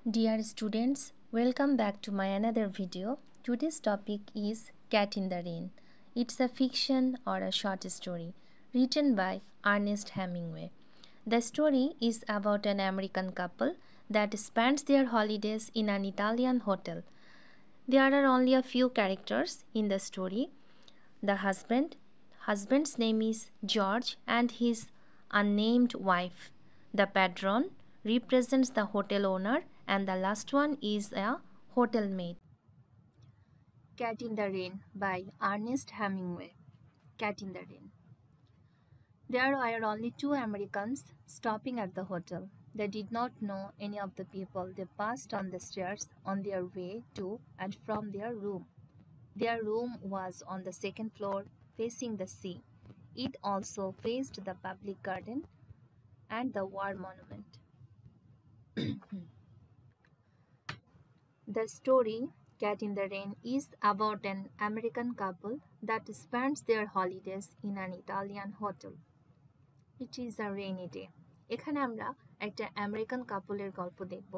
Dear students, welcome back to my another video. Today's topic is Cat in the Rain. It's a fiction or a short story written by Ernest Hemingway. The story is about an American couple that spends their holidays in an Italian hotel. There are only a few characters in the story. The husband's name is George, and his unnamed wife. The patron represents the hotel owner, and the last one is a hotel maid. Cat in the Rain by Ernest Hemingway. Cat in the Rain. There were only two Americans stopping at the hotel. They did not know any of the people they passed on the stairs on their way to and from their room. Their room was on the second floor, facing the sea. It also faced the public garden and the war monument. The story, Cat in the Rain, is about an American couple that spends their holidays in an Italian hotel. It is a rainy day. এখানে আমরা একটা American কাপলের গল্প দেখব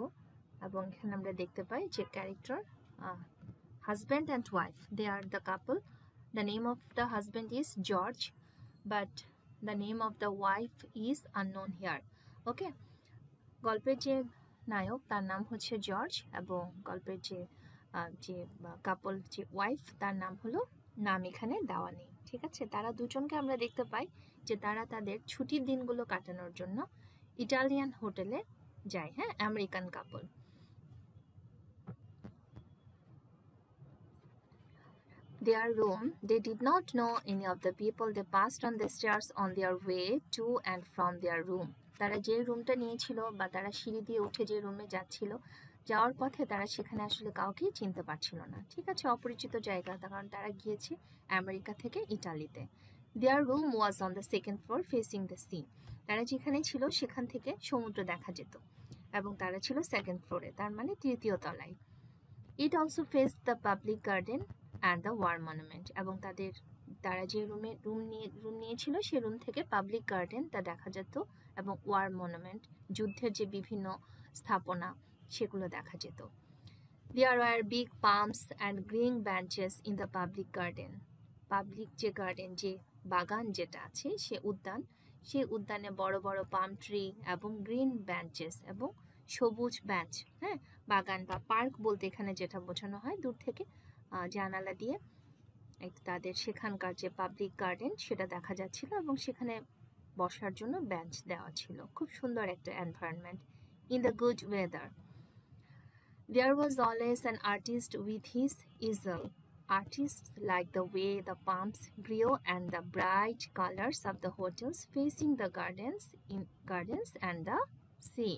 এবং এখানে আমরা দেখতে পাই যে character husband and wife. They are the couple. The name of the husband is George, but the name of the wife is unknown here. Okay? গল্পের যে নায়ক তার নাম হচ্ছে জর্জ এবং গল্পের যে কাপল যে ওয়াইফ তার নাম হলো নাম এখানে দেওয়া নেই। ঠিক আছে, তারা দুজনকে আমরা দেখতে পাই যে তারা তাদের ছুটির দিনগুলো কাটানোর জন্য ইটালিয়ান হোটেলে যায়। হ্যাঁ, American couple. Their room, they did not know any of the people. They passed on the stairs on their way to and from their room. তারা যে রুমটা নিয়েছিল বা তারা সিঁড়ি দিয়ে উঠে যে রুমে যাচ্ছিল, যাওয়ার পথে তারা সেখানে আসলে কাউকেই চিনতে পারছিল না। ঠিক আছে, অপরিচিত জায়গা, কারণ তারা গিয়েছে আমেরিকা থেকে ইটালিতে। Their room was on the second floor facing the sea. তারা যেখানে ছিল সেখান থেকে সমুদ্র দেখা যেত এবং তারা ছিল সেকেন্ড ফ্লোরে, তার মানে তৃতীয় তলায়। It also faced the public garden and the war monument. এবং তারা যে রুম নিয়েছিল সে রুম থেকে পাবলিক গার্ডেন তা দেখা যেত এবং ওয়ার মনুমেন্ট যুদ্ধের যে বিভিন্ন স্থাপনা সেগুলো দেখা যেত। There were big palms and green benches in the public garden. Public যে গার্ডেন, যে বাগান যেটা আছে, সেই উদ্যানে বড় বড় পাম ট্রি এবং গ্রিন বেঞ্চেস এবং সবুজ বেঞ্চ। হ্যাঁ, বাগান বা পার্ক বলতে এখানে যেটা বোঝানো হয়, দূর থেকে জানালা দিয়ে তাদের সেখানকার যে পাবলিক গার্ডেন সেটা দেখা যাচ্ছিল এবং সেখানে বসার জন্য বেঞ্চ দেওয়া ছিল। খুব সুন্দর একটা environment. In the good weather there was always an artist with his easel. Artists like the way the palms grew and the bright colors of the hotels facing the gardens and the sea.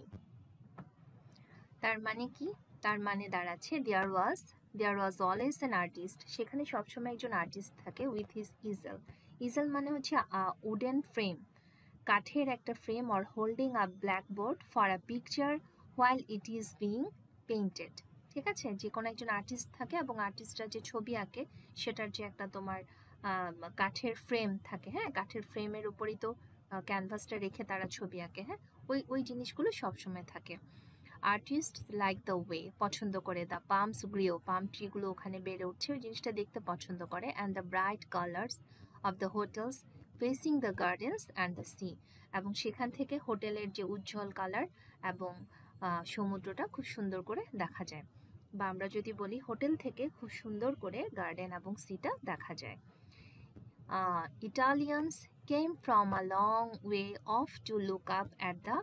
তার মানে কি? তার মানে দাঁড়াচ্ছে there was always an artist. সেখানে সবসময় একজন artist থাকে with his easel. easel মানে হচ্ছে wooden frame, কাঠের একটা frame, or holding a blackboard for a picture while it is being painted. ঠিক আছে, যে কোনো একজন আর্টিস্ট থাকে এবং আর্টিস্টরা যে ছবি আঁকে সেটার যে একটা তোমার কাঠের ফ্রেম থাকে। হ্যাঁ, কাঠের ফ্রেমের উপরই তো ক্যানভাসটা রেখে তারা ছবি আঁকে। হ্যাঁ, ওই জিনিসগুলো সবসময় থাকে। আর্টিস্ট লাইক দ্য ওয়ে, পছন্দ করে, দ্য পামস গ্রিও, পাম ট্রিগুলো ওখানে বেড়ে উঠছে, ওই জিনিসটা দেখতে পছন্দ করে। And the bright colours of the hotels facing the gardens and the sea, এবং সেখান থেকে হোটেলের যে উজ্জ্বল কালার এবং সমুদ্রটা খুব সুন্দর করে দেখা যায়, বা আমরা যদি বলি হোটেল থেকে খুব সুন্দর করে গার্ডেন এবং সিটা দেখা যায়। Italians came from a long way off to look up at the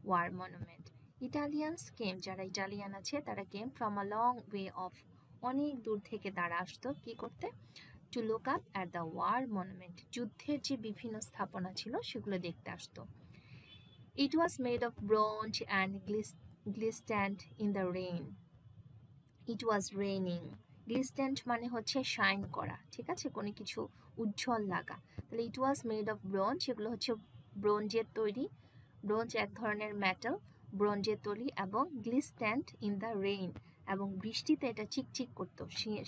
war monument. Italians came, যারা ইটালিয়ান আছে তারা came from a long way off, অনেক দূর থেকে তারা আসতো কি করতে? To look up at the war monument, যুদ্ধের যে বিভিন্ন স্থাপনা ছিল সেগুলো দেখতে আসতো। It was made of bronze and glistened in the rain. It was raining. Glistened মানে হচ্ছে শাইন করা, ঠিক আছে, কোনো কিছু উজ্জ্বল লাগা। তাহলে it was made of bronze, এগুলো হচ্ছে ব্রোঞ্জের তৈরি। ব্রোঞ্জ এক ধরনের মেটাল, ব্রোঞ্জের তৈরি, এবং glistened in the rain, এবং বৃষ্টিতে এটা চিকচিক করতো।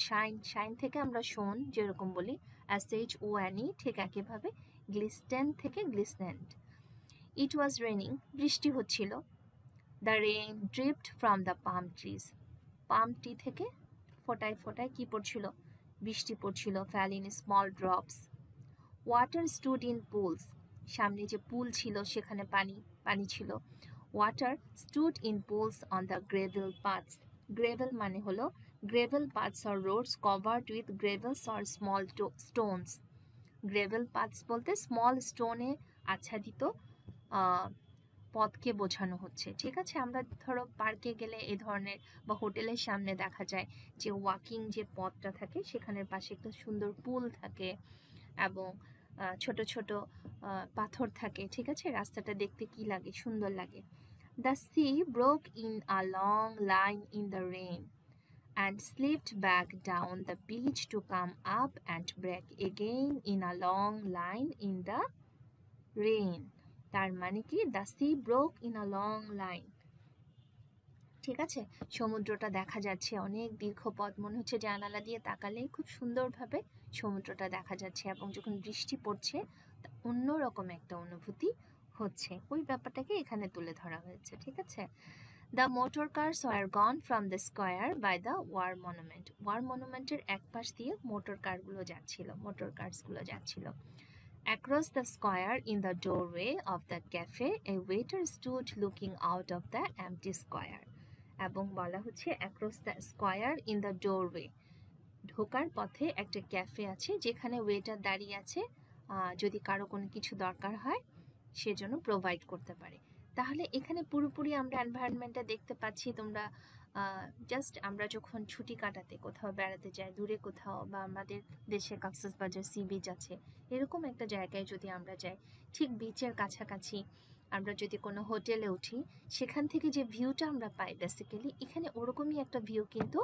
শাইন থেকে আমরা শোন যেরকম বলি SHONE, ঠিক একইভাবে glisten থেকে glistened. It was raining, বৃষ্টি হচ্ছিল। The rain dripped from the palm trees. Palm tree থেকে ফোটায় ফোটায় কি পড়ছিল? বৃষ্টি পড়ছিল। Fell in small drops. Water stood in pools. সামনে যে পুল ছিল সেখানে পানি পানি ছিল। Water stood in pools on the gravel paths. Gravel মানে হলো gravel paths or roads covered with gravels or small stones. Gravel paths বলতে স্মল স্টোনে আচ্ছাদিত পথকে বোঝানো হচ্ছে। ঠিক আছে, আমরা ধরো পার্কে গেলে এই ধরনের বা হোটেলের সামনে দেখা যায় যে ওয়াকিং যে পথটা থাকে সেখানের পাশে একটা সুন্দর পুল থাকে এবং ছোট ছোট পাথর থাকে। ঠিক আছে, রাস্তাটা দেখতে কি লাগে? সুন্দর লাগে। The sea broke in a long line in the rain and slipped back down the beach to come up and break again in a long line in the rain. তার মানে কি? The sea broke in a long line. ঠিক আছে, সমুদ্রটা দেখা যাচ্ছে অনেক দীর্ঘ পথ, মনে হচ্ছে জানালা দিয়ে তাকালেই খুব সুন্দরভাবে সমুদ্রটা দেখা যাচ্ছে এবং যখন বৃষ্টি পড়ছে অন্যরকম একটা অনুভূতি হচ্ছে। ওই ব্যাপারটাকে এখানে তুলে ধরা হয়েছে। ঠিক আছে, the motor cars were gone from the square by the war monument. War মনুমেন্টের এক পাশ দিয়ে মোটর কারগুলো যাচ্ছিল, মোটর কার্সগুলো যাচ্ছিল। Across the square in the doorway of the cafe, a waiter stood looking out of the empty square. এবং বলা হচ্ছে across the square in the doorway, ঢোকার পথে একটা ক্যাফে আছে যেখানে ওয়েটার দাঁড়িয়ে আছে যদি কারো কোনো কিছু দরকার হয় সেজন্য প্রোভাইড করতে পারে। তাহলে এখানে পুরোপুরি আমরা এনভায়রনমেন্টটা দেখতে পাচ্ছি। তোমরা জাস্ট আমরা যখন ছুটি কাটাতে কোথাও বেড়াতে যাই দূরে কোথাও, বা আমাদের দেশে কক্সবাজার সি বিচ আছে, এরকম একটা জায়গায় যদি আমরা যাই, ঠিক বিচের কাছাকাছি আমরা যদি কোনো হোটেলে উঠি, সেখান থেকে যে ভিউটা আমরা পাই বেসিক্যালি এখানে ওরকমই একটা ভিউ কিন্তু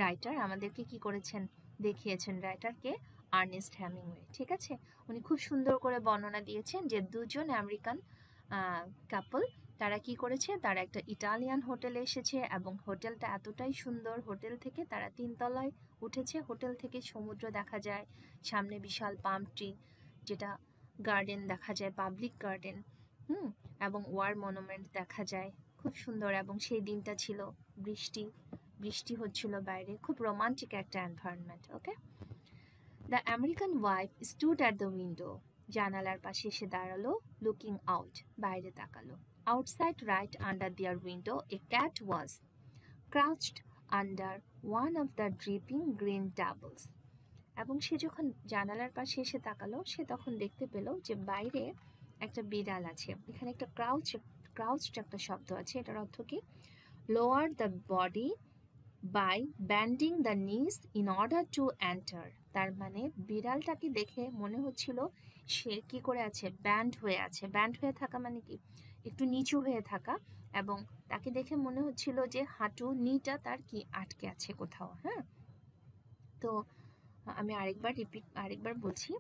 রাইটার আমাদেরকে কি করেছেন, দেখিয়েছেন। রাইটারকে আর্নেস্ট হেমিংওয়ে। ঠিক আছে, উনি খুব সুন্দর করে বর্ণনা দিয়েছেন যে দুজন আমেরিকান কাপল তারা কি করেছে, তারা একটা ইটালিয়ান হোটেলে এসেছে এবং হোটেলটা এতটাই সুন্দর, হোটেল থেকে তারা 3 তলায় উঠেছে। হোটেল থেকে সমুদ্র দেখা যায়, সামনে বিশাল পাম ট্রি, যেটা গার্ডেন দেখা যায়, পাবলিক গার্ডেন, এবং ওয়ার মনুমেন্ট দেখা যায়, খুব সুন্দর। এবং সেই দিনটা ছিল বৃষ্টি বৃষ্টি হচ্ছিল বাইরে, খুব রোমান্টিক একটা environment. Okay, the American wife stood at the window, জানালার পাশে এসে দাঁড়ালো, লুকিং আউট, বাইরে তাকালো। Outside right under their window a cat was crouched under one of the dripping green tables. এবং সে যখন জানালার পাশে এসে তাকালো সে তখন দেখতে পেল যে বাইরে একটা বিড়াল আছে। এখানে একটা ক্রাউচড একটা শব্দ আছে, এটার অর্থ কি? Lower the body by bending the knees in order to enter. তার মানে বিড়ালটাকে দেখে মনে হচ্ছিল সে কি করে আছে, ব্যান্ড হয়ে আছে। ব্যান্ড হয়ে থাকা মানে কি? একটু নিচু হয়ে থাকা, এবং তাকে দেখে মনে হচ্ছিল যে হাঁটু নিটা তার কি আটকে আছে কোথাও। হ্যাঁ, তো আমি আরেকবার বলছি,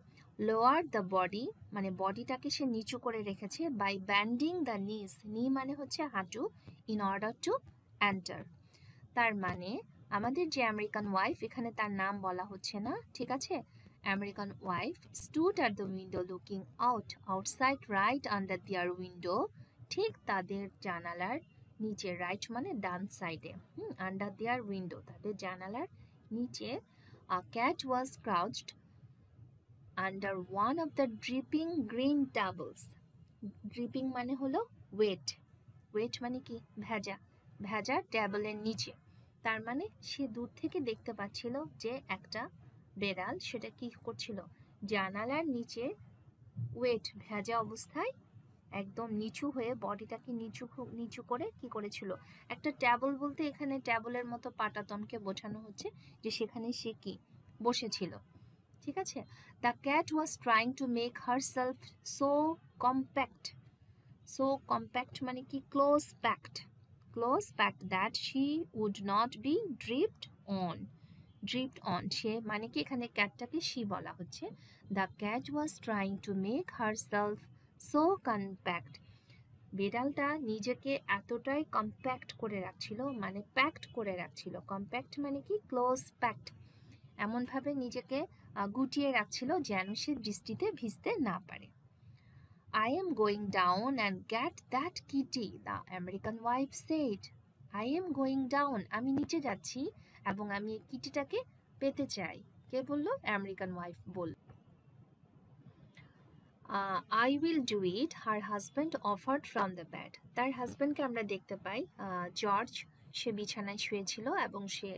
লোয়ার দ্য বডি মানে বডিটাকে সে নিচু করে রেখেছে, বাই ব্যান্ডিং দ্য নিস, নি মানে হচ্ছে হাঁটু, ইন অর্ডার টু এন্টার। তার মানে আমাদের যে আমেরিকান ওয়াইফ, এখানে তার নাম বলা হচ্ছে না, ঠিক আছে, American wife stood at the window looking outside right under their window, ঠিক তাদের জানালার নিচে, রাইট মানে ডান সাইডে, আন্ডার দেয়ার উইন্ডো তাদের জানালার নিচে, a cat was crouched under one of the dripping green towels. Dripping মানে হলো ওয়েট, ওয়েট মানে কি? ভেজা, ভেজা টেবলের নিচে। তার মানে সে দূর থেকে দেখতে পাচ্ছিল যে একটা বেড়াল সেটা কি করছিল, জানালার নিচে ওয়েট, ভেজা অবস্থায় একদম নিচু হয়ে বডিটাকে নিচু করে কি করেছিল, একটা ট্যাবল বলতে এখানে ট্যাবলের মতো পাটাতনকে বোঝানো হচ্ছে যে সেখানে সে কি বসেছিল। ঠিক আছে, the cat was trying to make herself so compact. So compact মানে কি? Close packed that she would not be dripped on. সে মানে কি এখানে ক্যাটটাকে শি বলা হচ্ছে। The cat was trying to make herself so compact, বিড়ালটা নিজেকে এতটাই কম্প্যাক্ট করে রাখছিল, মানে প্যাকড করে রাখছিল। কম্প্যাক্ট মানে কি? ক্লোজ প্যাকড, এমনভাবে নিজেকে গুটিয়ে রাখছিল যেন সে বৃষ্টিতে ভিজতে না পারে। I am going down and get that kitty, the American wife said. I am going down, আমি নিচে যাচ্ছি এবং আমি এই কিটিটাকে পেতে চাই। কে বলল? আমেরিকান ওয়াইফ বলল। I will do it, her husband offered from the bed. তার হাজব্যান্ডকে আমরা দেখতে পাই, জর্জ, সে বিছানায় শুয়েছিল এবং সে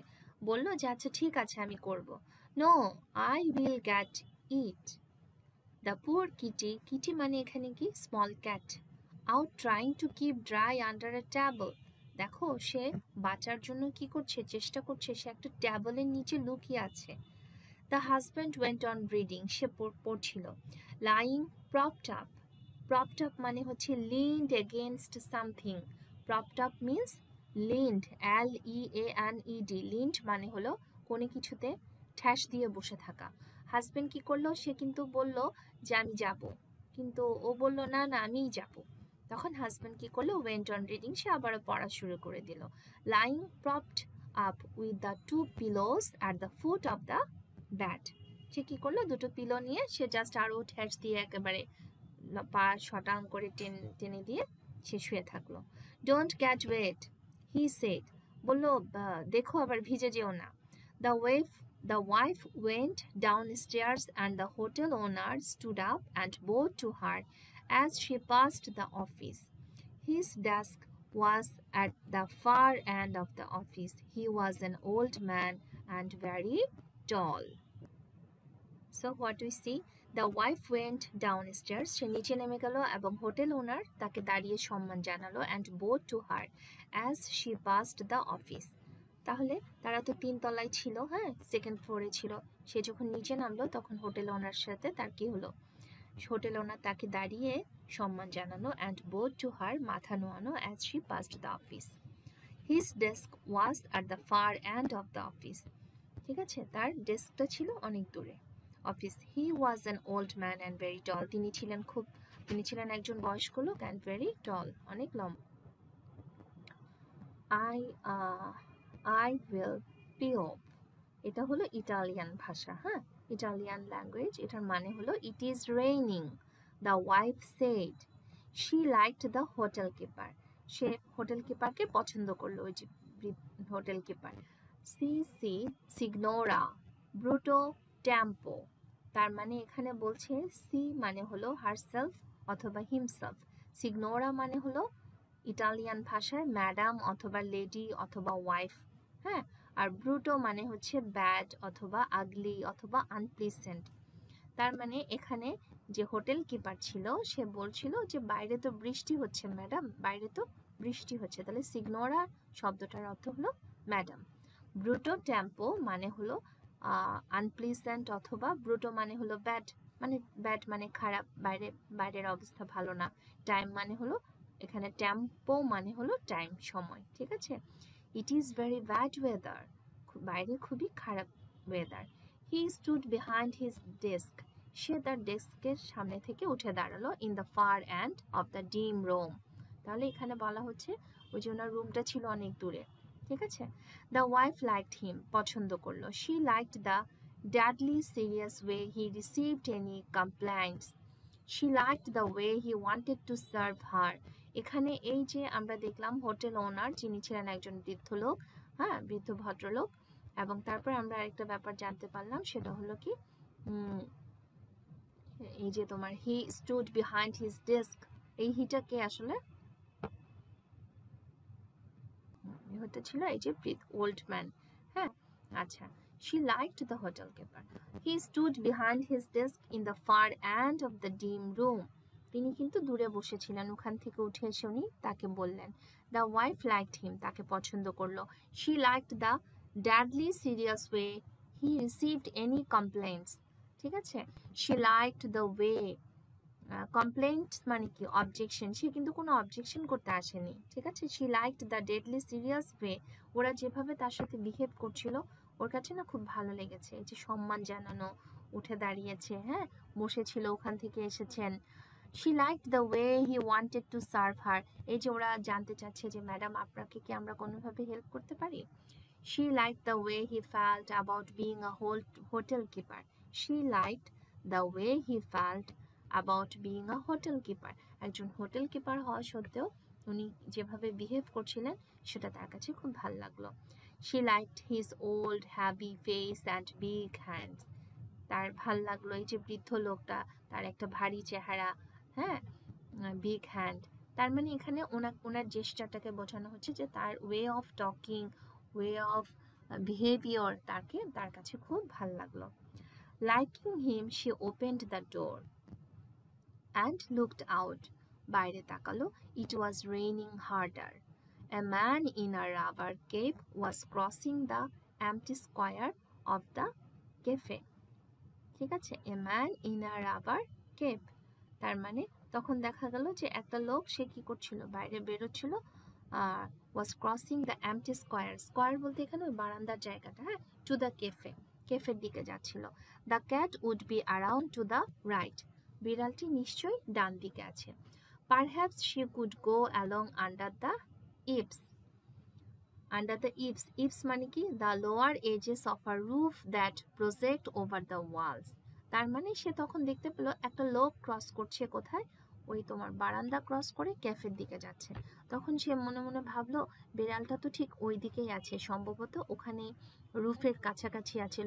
বলল যে আচ্ছা ঠিক আছে আমি করব। No, I will get it. The poor kitty, kitty মানে এখানে কি? Small cat, out trying to keep dry under a table. দেখো সে বাঁচার জন্য কি করছে? চেষ্টা করছে, সে একটা ট্যাবলের নিচে লুকিয়ে আছে। The husband went on reading, সে পড়ছিল। Lying propped up, propped up মানে হচ্ছে leaned against something. Propped up means leaned, L-E-A-N-E-D. leaned মানে হলো কোনো কিছুতে ঠ্যাস দিয়ে বসে থাকা। হাজবেন্ড কি করলো? সে কিন্তু বলল যে আমি যাব, কিন্তু ও বলল না না আমিই যাব। তখন হাজবেন্ড কি করলো? went on reading, সে আবারও পড়া শুরু করে দিল। Lying propped up with the two pillows at the foot of the bed, সে কি করলো? দুটো পিলো নিয়ে সে জাস্ট আরো ঠ্যাস দিয়ে একেবারে পা শটাং করে টেনে দিয়ে সে শুয়ে থাকলো। Don't get wet, he said, বললো দেখো আবার ভিজে যেও না। The wife went downstairs and the hotel owner stood up and bowed to her as she passed the office. His desk was at the far end of the office. He was an old man and very tall. So what we see, the wife went downstairs, সে নিচে নেমে গেল এবং hotel ওনার তাকে দাঁড়িয়ে সম্মান জানালো and bowed to her as she passed the office. তাহলে তারা তো 3 তলায় ছিল, হ্যাঁ, সেকেন্ড ফ্লোরে ছিল। সে যখন নিচে নামলো তখন হোটেল ওনার সাথে তার কি হলো? হোটেল ওনার তাকে দাঁড়িয়ে সম্মান জানানো and bowed to her, মাথা নোয়ানো, as she passed the office. His desk was at the far end of the office. ঠিক আছে, তার ডেস্কটা ছিল অনেক দূরে office. He was an old man and very tall. তিনি ছিলেন একজন বয়স্ক লোক and very tall, অনেক লম্বা। I will pio, এটা হলো ইটালিয়ান ভাষা, হ্যাঁ, ইটালিয়ান ল্যাঙ্গুয়েজ। এটার মানে হলো it is raining. The wife said. She liked the hotel keeper. সে হোটেল কিপারকে পছন্দ করলো, ওই যে hotel keeper. Signora Bruto Tempo, তার মানে এখানে বলছে সি মানে হলো হারসেলফ অথবা হিমসেলফ, সিগনোরা মানে হলো ইটালিয়ান ভাষায় ম্যাডাম অথবা লেডি অথবা ওয়াইফ, হ্যাঁ, আর ব্রুটো মানে হচ্ছে ব্যাড অথবা আগলি অথবা আনপ্লিসেন্ট। তার মানে এখানে যে হোটেল কিপার ছিল সে বলছিল যে বাইরে তো বৃষ্টি হচ্ছে ম্যাডাম, বাইরে তো বৃষ্টি হচ্ছে, তাহলে সিগনোরা শব্দটার অর্থ হলো ম্যাডাম। ব্রুটো টেম্পো মানে হলো আনপ্লিসেন্ট অথবা ব্রুটো মানে হলো ব্যাড, মানে খারাপ, বাইরের অবস্থা ভালো না। টাইম মানে হলো, এখানে টেম্পো মানে হলো টাইম, সময়, ঠিক আছে। It is very bad weather, বাইরে খুবই খারাপ weather. He stood behind his desk, সে তার ডেস্কের সামনে থেকে উঠে দাঁড়ালো। In the far end of the dim room, তাহলে এখানে বলা হচ্ছে ওই যে ওনার রুমটা ছিল অনেক দূরে, ঠিক আছে। দ্য ওয়াইফ লাইকড হিম, পছন্দ করলো। She liked the deadly serious way he received any complaints. She liked the way he wanted to serve her. এখানে এই যে আমরা দেখলাম হোটেল ওনার যিনি ছিলেন একজন বৃদ্ধ লোক, হ্যাঁ, বৃদ্ধ ভদ্রলোক, এবং তারপর আমরা আরেকটা ব্যাপার জানতে পারলাম, সেটা হলো কি এই যে তোমার হি স্টুড বিহাইন্ড হিজ ডেস্ক, এই হিটাকে আসলে হতে ছিল এই যে ওল্ড ম্যান, হ্যাঁ, আচ্ছা। She liked the hotel keeper. He stood behind his desk in the far end of the dim room. তিনি কিন্তু দূরে বসেছিলেন, ওখান থেকে উঠে এসে উনি তাকে বললেন। The wife liked him, তাকে পছন্দ করলো। She liked the deadly serious way he received any complaints, ঠিক আছে। She liked the way, complaint মানে কি? অবজেকশন, সে কিন্তু কোনো অবজেকশন করতে আসেনি, ঠিক আছে। She liked the deadly serious way, ওরা যেভাবে তার সাথে বিহেভ করছিল ওর কাছে না খুব ভালো লেগেছে, এই যে সম্মান জানানো, উঠে দাঁড়িয়েছে, হ্যাঁ, বসেছিল, ওখান থেকে এসেছেন। She liked the way he wanted to serve her, এই যে ওরা জানতে চাচ্ছে যে ম্যাডাম আপনাকে কি আমরা কোনোভাবে হেল্প করতে পারি। She liked the way he felt about being a hotel keeper. She liked the way he felt about being a hotel keeper. একজন হোটেল কিপার হওয়া সত্ত্বেও উনি যেভাবে বিহেভ করছিলেন সেটা তার কাছে খুব ভালো লাগলো। She liked his old heavy face and big hands. তার ভাল লাগলো এই যে বৃদ্ধ লোকটা, তার একটা ভারী চেহারা, হ্যাঁ, বিগ হ্যান্ড। তার মানে এখানে ওনার জেস্টারটাকে বোঝানো হচ্ছে যে তার way of talking, way of behaviour তার কাছে খুব ভাল লাগলো। Liking him, she opened the door and looked out. বাইরে তাকালো। It was raining harder. A man in a rubber cape was crossing the empty square of the cafe. ঠিক আছে, a man in a rubber cape, তার মানে তখন দেখা গেল যে একটা লোক সে কি করছিল, বাইরে বেরোচ্ছিল, was crossing the empty square. Square বলতে এখানে ওই বারান্দার জায়গাটা, হ্যাঁ, to the cafe, কেফের দিকে যাচ্ছিল। The cat would be around to the right. বিড়ালটি নিশ্চয়ই ডান দিকে আছে। Perhaps she could go along under the eaves. Under the eaves, eaves মানে কি, the lower edges of a roof that project over the walls. তার মানে সে তখন দেখতে পেল একটা লোক ক্রস করছে কোথায়, ওই তোমার বারান্দা ক্রস করে ক্যাফের দিকে যাচ্ছে। তখন সে মনে মনে ভাবলো বিড়ালটা তো ঠিক ওই দিকেই আছে, সম্ভবত ওখানে রুফের কাছাকাছি আছে,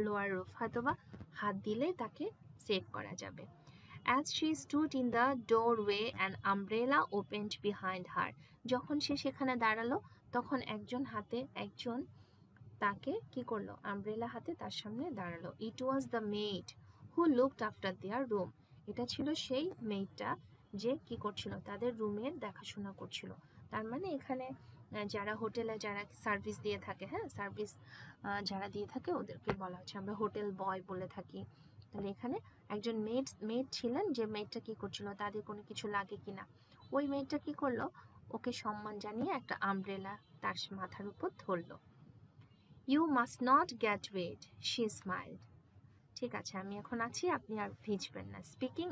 লোয়ার রুফ, হয়তোবা হাত দিলে তাকে সেভ করা যাবে। As she stood in the doorway, an umbrella opened behind her. যখন সে সেখানে দাঁড়ালো তখন একজন তাকে কি করলো, আমব্রেলা হাতে তার সামনে দাঁড়ালো। It was the maid who looked after their room. এটা ছিল সেই মেয়েটা যে কি করছিল, তাদের রুমের দেখাশোনা করছিল। তার মানে এখানে যারা হোটেলে যারা সার্ভিস দিয়ে থাকে, হ্যাঁ, সার্ভিস যারা দিয়ে থাকে ওদেরকে বলা হচ্ছে, আমরা হোটেল বয় বলে থাকি। তাহলে এখানে একজন মেড ছিলেন, যে মেয়েটা কি করছিল, তাদের কোনো কিছু লাগে কিনা, ওই মেয়েটা কি করলো, ওকে সম্মান জানিয়ে একটা আমব্রেলা তার মাথার উপর ধরলো। You must not get wet, she smiled. ঠিক আছে, আমি এখন আছি, আপনি আর ভিজবেন না। স্পিকিং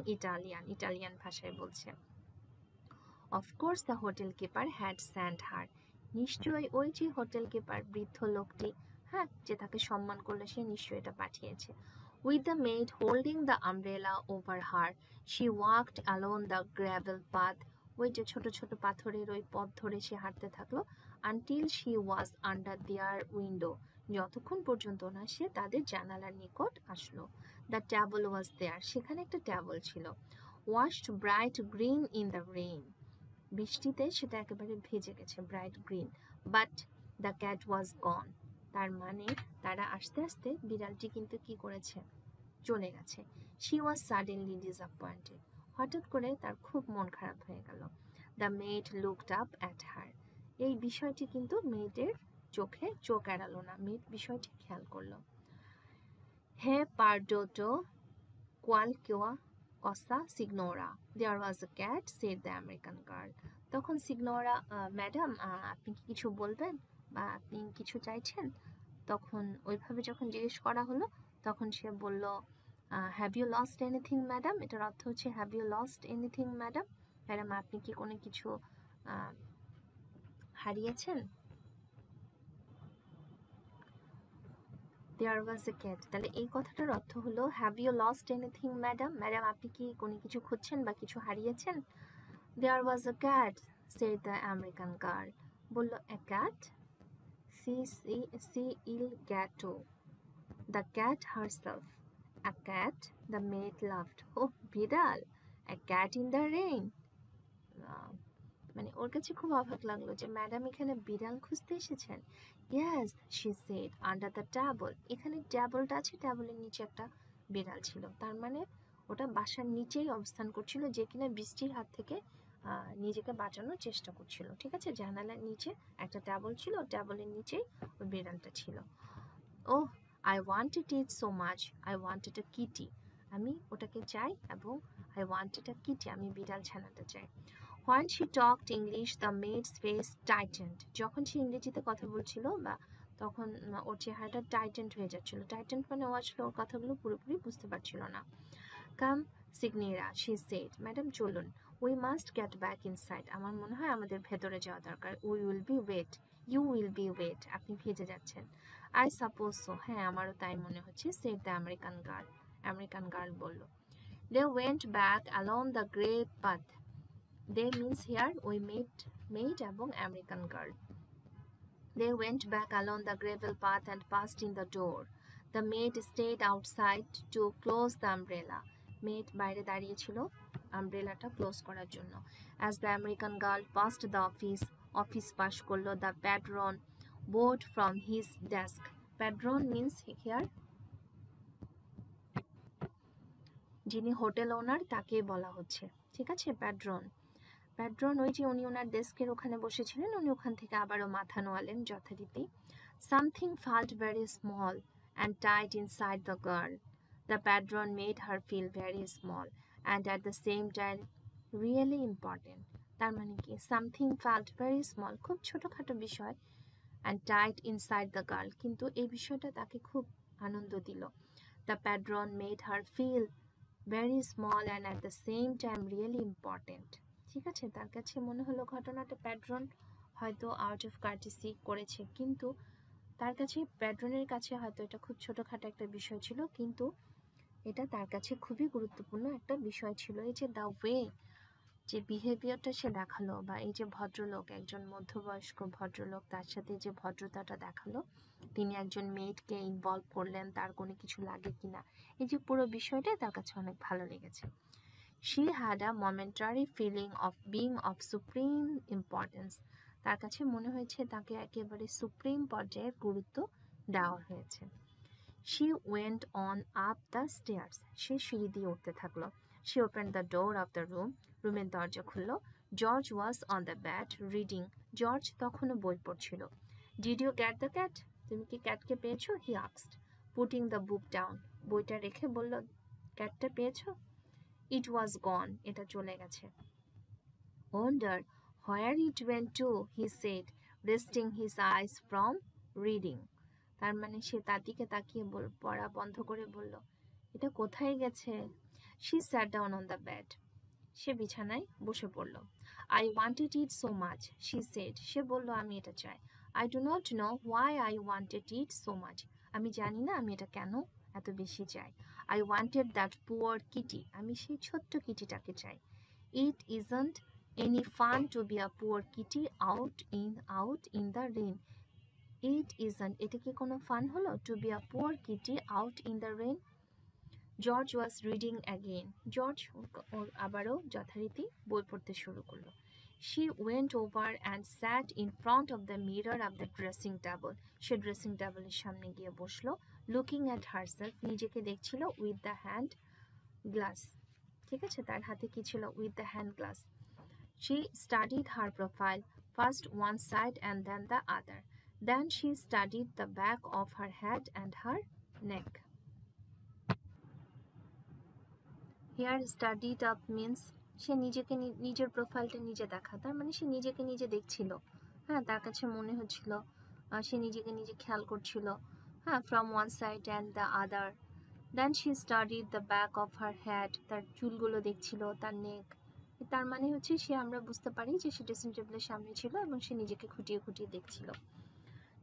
ইটালিয়ান ভাষায় বলছে। Of course the hotel keeper had sent her. নিশ্চয়ই ওই যে হোটেল কিপার বৃদ্ধ লোকটি, হ্যাঁ, যে তাকে সম্মান করলো, সে নিশ্চয়ই এটা পাঠিয়েছে। With the maid holding the umbrella over her, she walked along the gravel path. ওই যে ছোট ছোট পাথরের ওই পথ ধরে সে হাঁটতে থাকলো, until she was under their window. যতক্ষণ পর্যন্ত না সে তাদের জানালার নিকট আসলো। The table was there. সেখানে একটা টেবিল ছিল। Washed bright green in the rain. বৃষ্টিতে সেটা একেবারে ভেজে গেছে, bright green. But the cat was gone. তার মানে তারা আস্তে আস্তে বিড়ালটি কিন্তু কি করেছে, চলে গেছে। She was suddenly disappointed. হঠাৎ করে তার খুব মন খারাপ হয়ে গেল। The made looked up at her. এই বিষয়টি কিন্তু মেয়েদের চোখে চোখ এড়ালো না, মেয়ের বিষয়টি খেয়াল করলো। হে পারডোটো কোয়ালকোয়া কসা সিগনোরা, there was a cat, said the American girl. তখন সিগনোরা, ম্যাডাম আপনি কি কিছু বলবেন বা আপনি কিছু চাইছেন? তখন ওইভাবে যখন জিজ্ঞেস করা হলো তখন সে বলল, have you lost anything madam. এটার অর্থ হচ্ছে have you lost anything madam, madam আপনি কি কোনো কিছু হারিয়েছেন? There was a cat. তাহলে এই কথাটার অর্থ হলো have you lost anything madam, madam আপনি কি কোনো কিছু খুঁজছেন বা কিছু হারিয়েছেন? There was a cat, said the American girl. বলল a cat? Si il gatto. The cat herself. A cat? The maid laughed. Oh, বিড়াল, a cat in the rain. মানে ওর কাছে খুব অবাক লাগলো যে ম্যাডাম এখানে বিড়াল খুঁজতে এসেছেন। Yes, she said, under the table. এখানে টেবিলটা আছে, টেবিলের নিচে একটা বিড়াল ছিল, তার মানে ওটা বাসার নিচেই অবস্থান করছিল, যে কিনা বৃষ্টির হাত থেকে নিজেকে বাঁচানোর চেষ্টা করছিল। ঠিক আছে, জানালার নিচে একটা টেবিল ছিল, টেবিলের নিচেই ওই বিড়ালটা ছিল। Oh, I wanted it so much. I wanted a kitty. আমি ওটাকে চাই, এবং I wanted a kitty. আমি বিড়াল ছানাটা চাই। When she talked English, the maid's face tightened. যখন সে ইংরেজিতে কথা বলছিল বা তখন ওর চেহারাটা টাইটেন্ড হয়ে যাচ্ছিল। টাইটেন্ড মানে ও আসলে ওর কথাগুলো পুরোপুরি বুঝতে পারছিল না। Come, Signora, she said. Madam চলুন। We must get back inside. আমার মনে হয় আমাদের ভেতরে যাওয়া দরকার। We will be wet. You will be wet. আপনি ভিজে যাচ্ছেন। I suppose so. হ্যাঁ, আমারও তাই মনে হচ্ছে, said the American girl. American girl বলল। They went back along the grey path. They means here we maid এবং American girl. They went back along the gravel path and passed in the door. The maid stayed outside to close the umbrella. Maid বাইরে দাঁড়িয়ে ছিল umbrella-টা close করার জন্য. As the American girl passed the office পাশ করলো, the patron bowed from his desk. Patron means here যিনি hotel ওনার তাকেই বলা হচ্ছে, ঠিক আছে? প্যাড্রন ওই যে উনি ওনার ডেস্কের ওখানে বসেছিলেন, উনি ওখান থেকে আবারও মাথা নোয়ালেন যথারীতি। Something felt very small and tight inside the girl. The patron made her feel very small and at the same time really important. তার মানে কি? Something felt very small, খুব ছোটখাটো বিষয়, and tight inside the girl, কিন্তু এই বিষয়টা তাকে খুব আনন্দ দিল। The patron made her feel very small and at the same time really important. ঠিক আছে, তার কাছে মনে হলো ঘটনাটা প্যাড্রন হয়তো আউট অফ কার্টিসি করেছে, কিন্তু তার কাছে প্যাড্রনের কাছে হয়তো এটা খুব ছোটখাটো একটা বিষয় ছিল, কিন্তু এটা তার কাছে খুবই গুরুত্বপূর্ণ একটা বিষয় ছিল। এই যে দ্য ওয়ে, যে বিহেভিয়ারটা সে দেখালো, বা এই যে ভদ্রলোক, একজন মধ্যবয়স্ক ভদ্রলোক, তার সাথে যে ভদ্রতাটা দেখালো, তিনি একজন মেয়েটকে ইনভলভ করলেন, তার কোনো কিছু লাগে কিনা, এই যে পুরো বিষয়টাই তার কাছে অনেক ভালো লেগেছে। She had a momentary feeling of being of supreme importance. তার কাছে মনে হয়েছে তাকে একেবারে সুপ্রিম পর্যায়ের গুরুত্ব দেওয়া হয়েছে। She went on up the stairs. সে সিঁড়ি দিয়ে উঠতে থাকলো। She opened the door of the room. রুমের দরজা খুললো। George was on the bed reading. George তখনও বই পড়ছিল। Did you get the cat? তুমি কি ক্যাটকে পেয়েছো? He asked, putting the book down. বইটা রেখে বলল, ক্যাটটা পেয়েছো? It was gone. এটা চলে গেছে। Wonder where it went to, he said, resting his eyes from reading. তার মানে সে তার দিকে তাকিয়ে পড়া বন্ধ করে বলল, এটা কোথায় গেছে? She sat down on the bed. সে বিছানায় বসে পড়ল। I wanted it so much, she said. সে বলল, আমি এটা চাই। I do not know why I wanted it so much. আমি জানি না আমি এটা কেন এত বেশি চাই। I wanted that poor kitty. আমি সেই ছোট্ট কিটিটাকে চাই। It isn't any fun to be a poor kitty out in the rain. It isn't, এটা কি কোনো ফান হলো? To be a poor kitty out in the rain. George was reading again. George আবারও যথারীতি বই পড়তে শুরু করলো। She went over and sat in front of the mirror of the dressing table. Say dressing টেবিলের সামনে গিয়ে বসলো। Looking at herself, নিজেকে দেখছিল with the hand glass. ঠিক আছে, তার হাতে কি ছিল? With the hand glass. She studied her profile, first one side and then the other. Then she studied the back of her head and her neck. Here studied up means সে নিজেকে নিজের প্রোফাইলটা নিজে দেখা, তার মানে সে নিজেকে নিজে দেখছিল। হ্যাঁ, তার কাছে মনে হচ্ছিল সে নিজেকে নিজে খেয়াল করছিল। হ্যাঁ, from one side and the other. Then she studied the back of her head. তার চুলগুলো দেখছিল, তার নেক। তার মানে হচ্ছে সে, আমরা বুঝতে পারি যে সে ড্রেসিং টেবিলের সামনে ছিল এবং সে নিজেকে খুঁটিয়ে খুঁটিয়ে দেখছিল।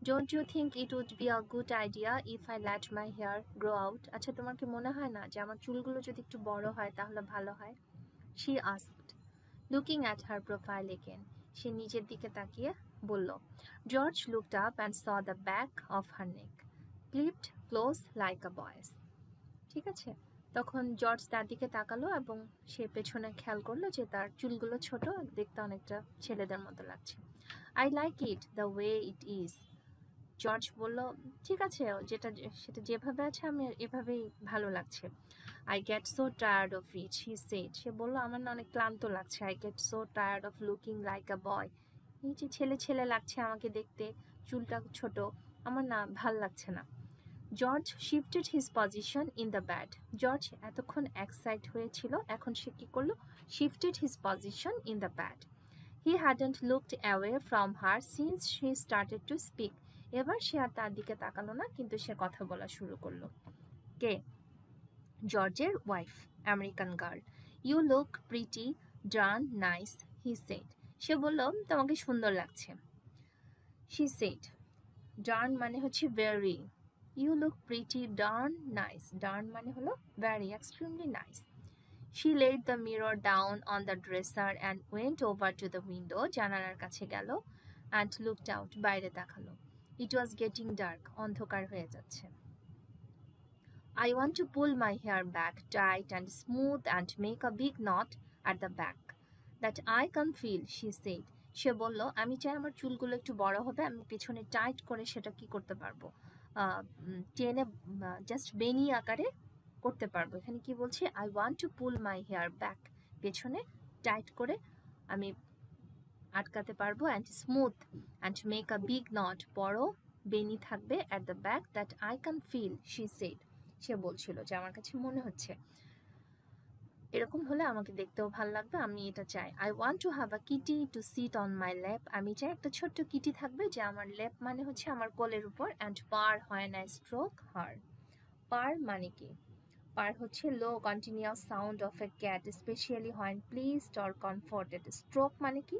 Don't you think it would be a good idea if I let my hair grow out? আচ্ছা, তোমার কি মনে হয় না যে আমার চুলগুলো যদি একটু বড় হয় তাহলে ভালো হয়? She asked, looking at her profile again. সে নিজের দিকে তাকিয়ে বলল। George looked up and saw the back of her neck, clipped close like a boy's. ঠিক আছে, তখন জর্জ তার দিকে তাকালো এবং সে পেছনে খেয়াল করলো যে তার চুলগুলো ছোট, দেখতে অনেকটা ছেলেদের মতো লাগছে। I like it the way it is. George বলল, ঠিক আছে, সেটা যেভাবে আছে আমি এভাবেই ভালো লাগছে। I get so tired of it, he said. সে বলল, আমার না অনেক ক্লান্ত লাগছে। I get so tired of looking like a boy. এই যে ছেলে ছেলে লাগছে আমাকে দেখতে, চুলটা ছোট, আমার না ভাল লাগছে না। George shifted his position in the bed. George এতক্ষণ এক সাইড হয়েছিল, এখন সে কি করলো? Shifted his position in the bed. He hadn't looked away from her since she started to speak. এবার সে আর তার দিকে তাকালো না, কিন্তু সে কথা বলা শুরু করলো। কে? জর্জের wife, American girl. You look pretty darn nice, he said. সে বলল, তোমাকে সুন্দর লাগছে। She said, darn মানে হচ্ছে very. You look pretty darn nice. Darn মানে হলো very, extremely nice. She laid the mirror down on the dresser and went over to the window. জানালার কাছে গেল and looked out. বাইরে তাকালো. It was getting dark. অন্ধকার হয়ে যাচ্ছে. I want to pull my hair back tight and smooth and make a big knot at the back that I can feel, she said. সে বলল, আমি চাই আমার চুলগুলো একটু বড় হবে, আমি পিছনে টাইট করে সেটা কি করতে পারবো, টেনে জাস্ট বেনি আকারে করতে পারবো। এখানে কি বলছে, I want to pull my hair back, পেছনে টাইট করে আমি আটকাতে পারবো, and smooth and make a big knot, বড় বেনি থাকবে at the back that I can feel, she said. সে বলছিল যে আমার কাছে মনে হচ্ছে এরকম হলে আমাকে দেখতেও ভালো লাগবে, আমি এটা চাই। I want to have a kitty to sit on my lap, আমি চাই একটা ছোট্ট কিটি থাকবে যে আমার ল্যাপ মানে হচ্ছে আমার কোলের উপর, and purr when I stroke her. Purr মানে কি? পার হচ্ছে low continuous sound of a cat, especially when pleased or comforted. Stroke মানে কি?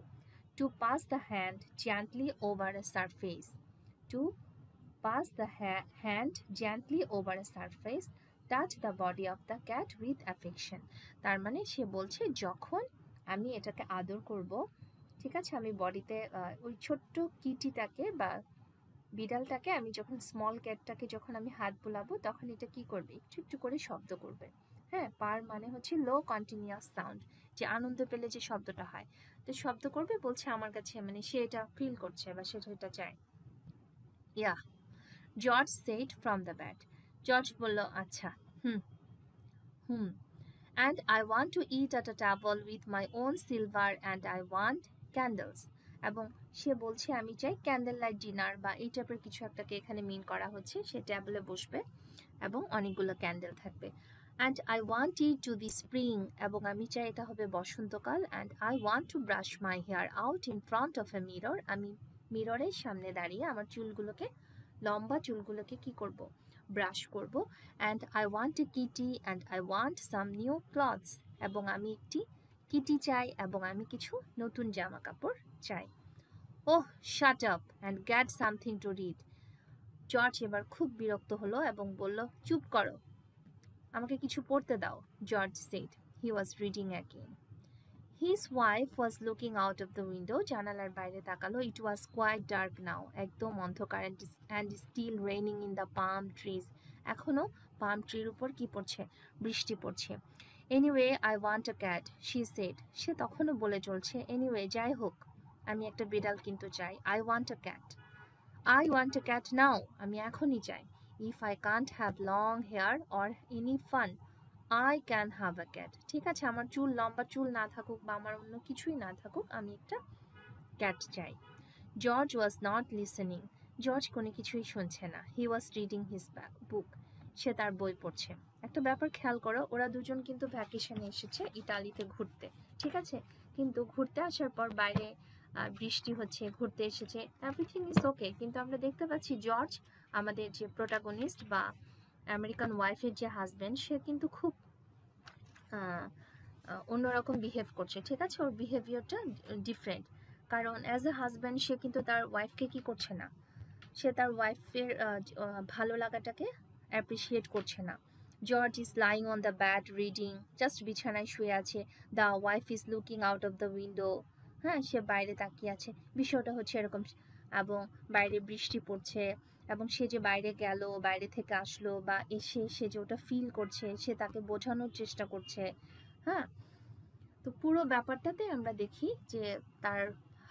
To pass the hand gently over a surface. To pass the hand gently over a surface, touch the body of the cat with affection. তার মানে সে বলছে যখন আমি এটাকে আদর করব, ঠিক আছে, আমি বডিতে ওই ছোট্ট কিটিটাকে বা বিড়ালটাকে আমি যখন স্মল ক্যাটটাকে যখন আমি হাত বুলাবো তখন এটা কি করবে, একটু একটু করে শব্দ করবে। হ্যাঁ, পার মানে হচ্ছে লো কন্টিনিউয়াস সাউন্ড, যে আনন্দ পেলে যে শব্দটা হয়, তো শব্দ করবে বলছে আমার কাছে, মানে সে এটা ফিল করছে বা সেটা এটা চায়। Yeah, George said from the bed. George বলল, আচ্ছা, হুম, and I want to eat at a table with my own silver and I want candles. এবং সে বলছে আমি চাই ক্যান্ডেল লাইট ডিনার বা এই টাইপের কিছু একটাকে এখানে মিন করা হচ্ছে, সে টেবিলে বসবে এবং অনেকগুলো ক্যান্ডেল থাকবে। And I want it to be spring, এবং আমি চাই এটা হবে বসন্তকাল। And I want to brush my hair out in front of a mirror, আমি মিররের সামনে দাঁড়িয়ে আমার চুলগুলোকে, লম্বা চুলগুলোকে কি করব, ব্রাশ করব। And I want a Kitty and I want some new clothes, এবং আমি একটি কিটি চাই এবং আমি কিছু নতুন জামা কাপড় চাই। Oh, shut up and get something to read. George এবার খুব বিরক্ত হলো এবং বলল, চুপ করো, আমাকে কিছু পড়তে দাও। George said. He was reading again. His wife was looking out of the window. জানালার বাইরে তাকালো। It was quite dark now. একদম অন্ধকার, and still raining in the palm trees. এখনো পাম ট্রির উপর কি পড়ছে, বৃষ্টি পড়ছে। Anyway, I want a cat, she said. সে তখনও বলে চলছে, anyway, যাই হোক, আমি একটা বিড়াল কিন্তু চাই। I want a cat. I want a cat now. আমি এখনই চাই। If I can't have long hair or any fun, I can have a cat. ঠিক আছে, আমার চুল, লম্বা চুল না থাকুক বা আমার অন্য কিছুই না থাকুক, আমি একটা ক্যাট চাই। George was not listening. George কোনো কিছুই শুনছে না। হি ওয়াজ রিডিং হিজ বুক। সে তার বই পড়ছে। একটা ব্যাপার খেয়াল করো, ওরা দুজন কিন্তু ভ্যাকেশনে এসেছে ইতালিতে ঘুরতে, ঠিক আছে, কিন্তু ঘুরতে আসার পর বাইরে বৃষ্টি হচ্ছে, ঘুরতে এসেছে, এভরিথিং ইজ ওকে, কিন্তু আমরা দেখতে পাচ্ছি জর্জ, আমাদের যে প্রোটাগনিস্ট বা আমেরিকান ওয়াইফের যে হাজব্যান্ড, সে কিন্তু খুব অন্যরকম বিহেভ করছে, ঠিক আছে, ওর বিহেভিয়ারটা ডিফারেন্ট। কারণ অ্যাজ এ হাজব্যান্ড সে কিন্তু তার ওয়াইফকে কি করছে না, সে তার ওয়াইফের ভালো লাগাটাকে অ্যাপ্রিসিয়েট করছে না। George is lying on the bad reading, just বিছানায় শুয়ে আছে। The wife is looking out of the window, হ্যাঁ, সে বাইরে তাকিয়ে আছে। বিষয়টা হচ্ছে এরকম, এবং বাইরে বৃষ্টি পড়ছে, এবং সে যে বাইরে গেল, বাইরে থেকে আসলো বা এসে সে যে ওটা ফিল করছে, সে তাকে বোঝানোর চেষ্টা করছে। হ্যাঁ, তো পুরো ব্যাপারটাতে আমরা দেখি যে তার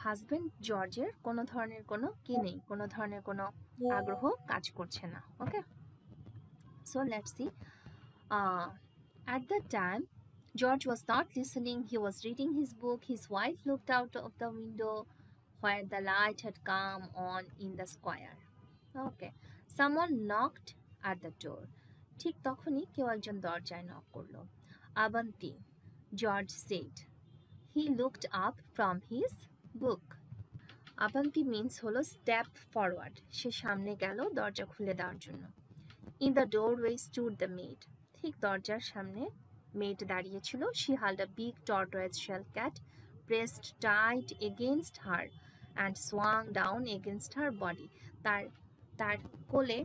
হাজবেন্ড জর্জের কোনো ধরনের কোনো কি নেই, কোনো ধরনের কোনো আগ্রহ কাজ করছে না। Okay, so let's see. At that time, George was not listening. He was reading his book. His wife looked out of the window where the light had come on in the square. Okay, someone knocked at the door. ঠিক তখনই কেউ একজন দরজায় knock করলো। Avanti, George said. He looked up from his book. Avanti means হলো step forward. সে সামনে গেল দরজা খুলে দেওয়ার জন্য। In the doorway stood the maid. ঠিক দরজার সামনে মেড দাঁড়িয়ে ছিল। She held a big tortoise shell cat pressed tight against her and swung down against her body. তার কোলে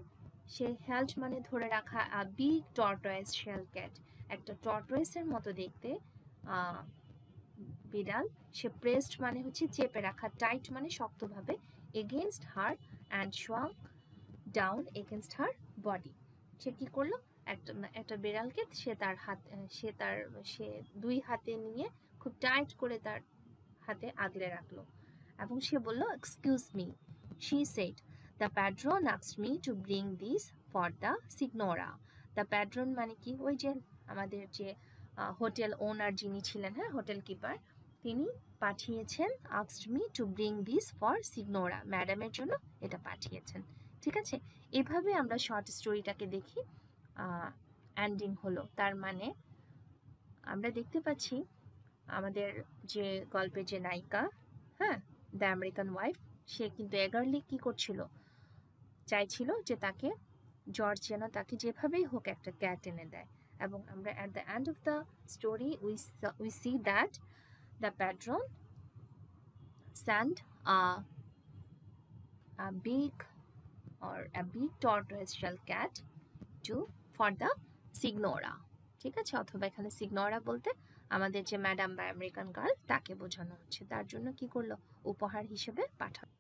সে held মানে ধরে রাখা a big tortoise shell cat, একটা টর্টয়েসের মতো দেখতে বিড়াল, সে প্রেসড মানে হচ্ছে চেপে রাখা, টাইট মানে শক্তভাবে, against her and swung down against her body. সে কি করলো, একটা বিড়ালকে সে দুই হাতে নিয়ে খুব টাইট করে তার হাতে আগলে রাখলো এবং সে বলল, excuse me, she said, the padrone asked me to bring this for the Signora. The padrone মানে কি, ওই যে আমাদের যে হোটেল ওনার যিনি ছিলেন, হ্যাঁ, হোটেল কিপার, তিনি পাঠিয়েছেন, asked me to bring this for Signora, ম্যাডামের জন্য এটা পাঠিয়েছেন। ঠিক আছে, এভাবে আমরা শর্ট স্টোরিটাকে দেখি। এন্ডিং হলো, তার মানে আমরা দেখতে পাচ্ছি আমাদের যে গল্পের যে নায়িকা, হ্যাঁ, দ্য আমেরিকান ওয়াইফ, সে কিন্তু এগারলি কি করছিল, চাইছিল যে তাকে জর্জ যেন তাকে যেভাবেই হোক একটা ক্যাট এনে দেয়। এবং আমরা at the end of the story we see that the padrone sent a big tortoiseshell cat for the signora। ঠিক আছে, অথবা এখানে সিগনোরা বলতে আমাদের যে ম্যাডাম বা আমেরিকান গার্ল তাকে বোঝানো হচ্ছে, তার জন্য কি করলো, উপহার হিসেবে পাঠালো।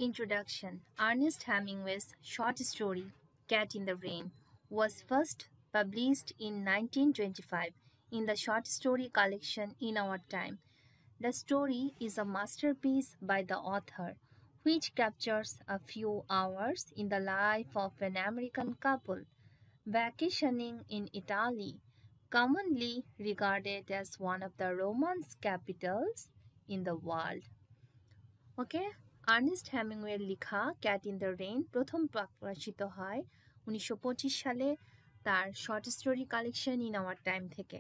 Introduction. Ernest Hemingway's short story Cat in the Rain was first published in 1925 in the short story collection In Our Time. The story is a masterpiece by the author, which captures a few hours in the life of an American couple vacationing in Italy, commonly regarded as one of the romance capitals in the world. Okay, Ernest হ্যামিংওয়ের লেখা cat in the rain প্রথম প্রকাশিত হয় 1925 সালে তার short story collection in our time থেকে,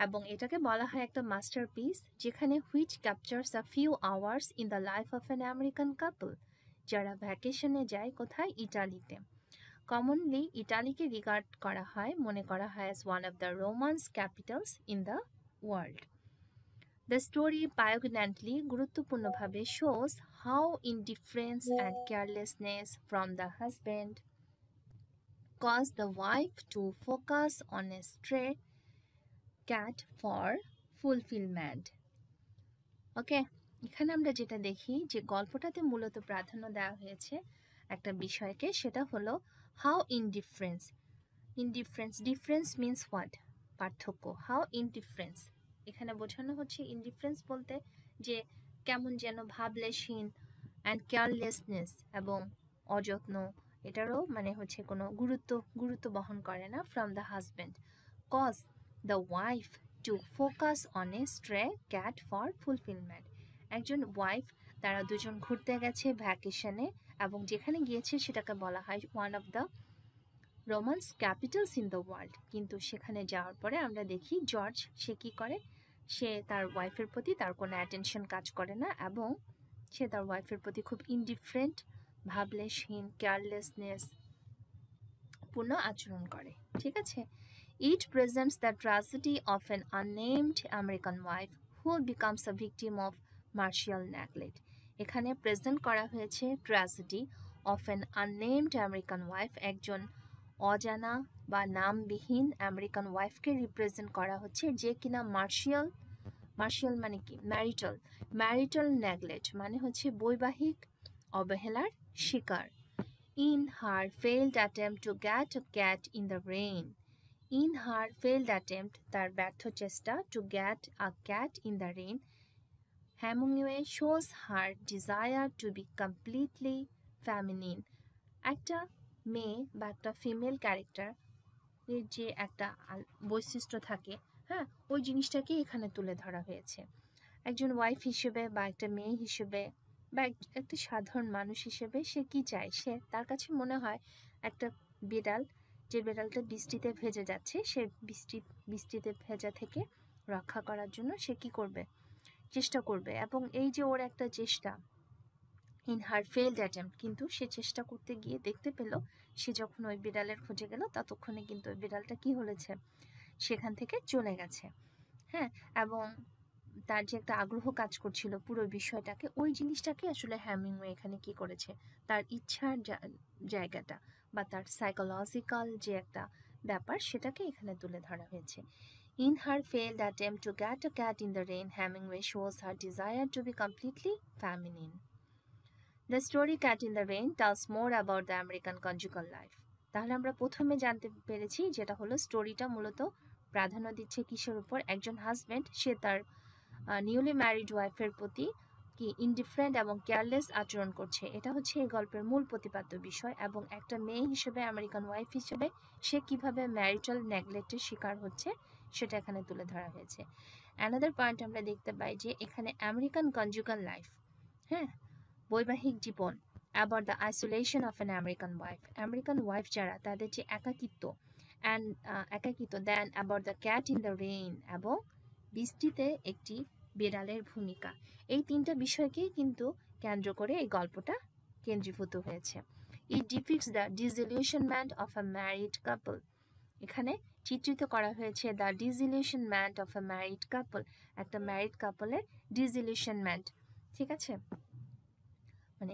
এবং এটাকে বলা হয় একটা মাস্টারপিস, যেখানে which captures a few hours in the life of an American couple, যারা ভ্যাকেশনে যায় কোথায়, ইটালিতে। কমনলি ইটালিকে রিগার্ড করা হয়, মনে করা হয় as one of the romance Capitals in the world. The story poignantly গুরুত্বপূর্ণভাবে shows how indifference and carelessness from the husband caused the wife to focus on a stray cat for fulfillment. ওকে, এখানে আমরা যেটা দেখি যে গল্পটাতে মূলত প্রাধান্য দেওয়া হয়েছে একটা বিষয়কে, সেটা হলো হাউ ডিফারেন্স মিনস হোয়াট, পার্থক্য। হাউ ইনডিফারেন্স, এখানে বোঝানো হচ্ছে ইনডিফারেন্স বলতে যে কেমন যেন ভাবলেশহীন, অ্যান্ড কেয়ারলেসনেস এবং অযত্ন, এটারও মানে হচ্ছে কোনো গুরুত্ব বহন করে না, from the husband cause the wife to focus on a stray cat for fulfillment. একজন ওয়াইফ, তারা দুজন ঘুরতে গেছে ভ্যাকেশনে, এবং যেখানে গিয়েছে সেটাকে বলা হয় one of the romance Capitals in the world. কিন্তু সেখানে যাওয়ার পরে আমরা দেখি জর্জ, সে কি করে, সে তার ওয়াইফের প্রতি তার কোনো অ্যাটেনশন কাজ করে না, এবং সে তার ওয়াইফের প্রতি খুব ইনডিফারেন্ট, ভাবলেশহীন, কেয়ারলেসনেস পূর্ণ আচরণ করে। ঠিক আছে, it presents the tragedy of an unnamed American wife who becomes a victim of marital neglect. এখানে প্রেজেন্ট করা হয়েছে tragedy of an unnamed American wife, একজন অজানা বা নামবিহীন আমেরিকান ওয়াইফকে রিপ্রেজেন্ট করা হচ্ছে, যে কিনা মার্শিয়াল মানে কি, ম্যারিটাল নেগলেক্ট মানে হচ্ছে বৈবাহিক অবহেলার শিকার। In her failed attempt to get a cat in the rain, in her failed attempt, তার ব্যর্থ চেষ্টা, to get a cat in the rain, Hemingway shows her desire to B completely feminine. একটা মেয়ে বা একটা ফিমেল ক্যারেক্টার যে একটা বৈশিষ্ট্য থাকে, হ্যাঁ, ওই জিনিসটাকে এখানে তুলে ধরা হয়েছে। একজন ওয়াইফ হিসেবে বা একটা মেয়ে হিসেবে বা একটা সাধারণ মানুষ হিসেবে সে কি চায়, তার কাছে মনে হয় একটা বিড়াল, যে বিড়ালটা বৃষ্টিতে ভেজে যাচ্ছে, সে বৃষ্টিতে ভেজা থেকে রক্ষা করার জন্য সে কি করবে, চেষ্টা করবে। এবং এই যে ওর একটা চেষ্টা, ইন হার ফেইলড অ্যাটেম্প্ট, কিন্তু সে চেষ্টা করতে গিয়ে দেখতে পেল, সে যখন ওই বিড়ালের খোঁজে গেল ততক্ষণে কিন্তু ওই বিড়ালটা কি হয়েছে, সেখান থেকে চলে গেছে। হ্যাঁ, এবং তার যে একটা আগ্রহ কাজ করছিল পুরো বিষয়টাকে, ওই জিনিসটাকে আসলে হ্যামিংওয়ে এখানে কি করেছে, তার ইচ্ছার জায়গাটা বা তার সাইকোলজিক্যাল যে একটা ব্যাপার সেটাকে এখানে তুলে ধরা হয়েছে। In her failed attempt to get a cat in the rain, Hemingway shows her desire to be completely feminine. The story Cat in the Rain tells more about the American conjugal life. তাহলে আমরা প্রথমে জানতে পেরেছি যেটা হলো স্টোরিটা মূলত প্রাধান্য দিচ্ছে কিসের উপর, একজন হাজব্যান্ড সে তার নিউলি ম্যারিড ওয়াইফের প্রতি কি ইনডিফারেন্ট এবং কেয়ারলেস আচরণ করছে, এটা হচ্ছে এই গল্পের মূল প্রতিপাদ্য বিষয়। এবং একটা মেয়ে হিসেবে, আমেরিকান ওয়াইফ হিসেবে সে কিভাবে ম্যারিটাল নেগলেক্টের শিকার হচ্ছে সেটা এখানে তুলে ধরা হয়েছে। অ্যানাদার পয়েন্ট আমরা দেখতে পাই যে এখানে আমেরিকান কনজুগাল লাইফ, হ্যাঁ, বৈবাহিক জীবন, about the isolation of an American wife, American wife যারা তাদের যে একাকিত্ব then about the cat in the rain, এবং বৃষ্টিতে একটি বিড়ালের ভূমিকা, এই তিনটা বিষয়কেই কিন্তু কেন্দ্র করে এই গল্পটা কেন্দ্রীভূত হয়েছে। It depicts the disillusionment of a married couple, এখানে চিত্রিত করা হয়েছে the disillusionment of a married couple, একটা ম্যারিড কাপলের ডিসইলিউশনমেন্ট, ঠিক আছে, মানে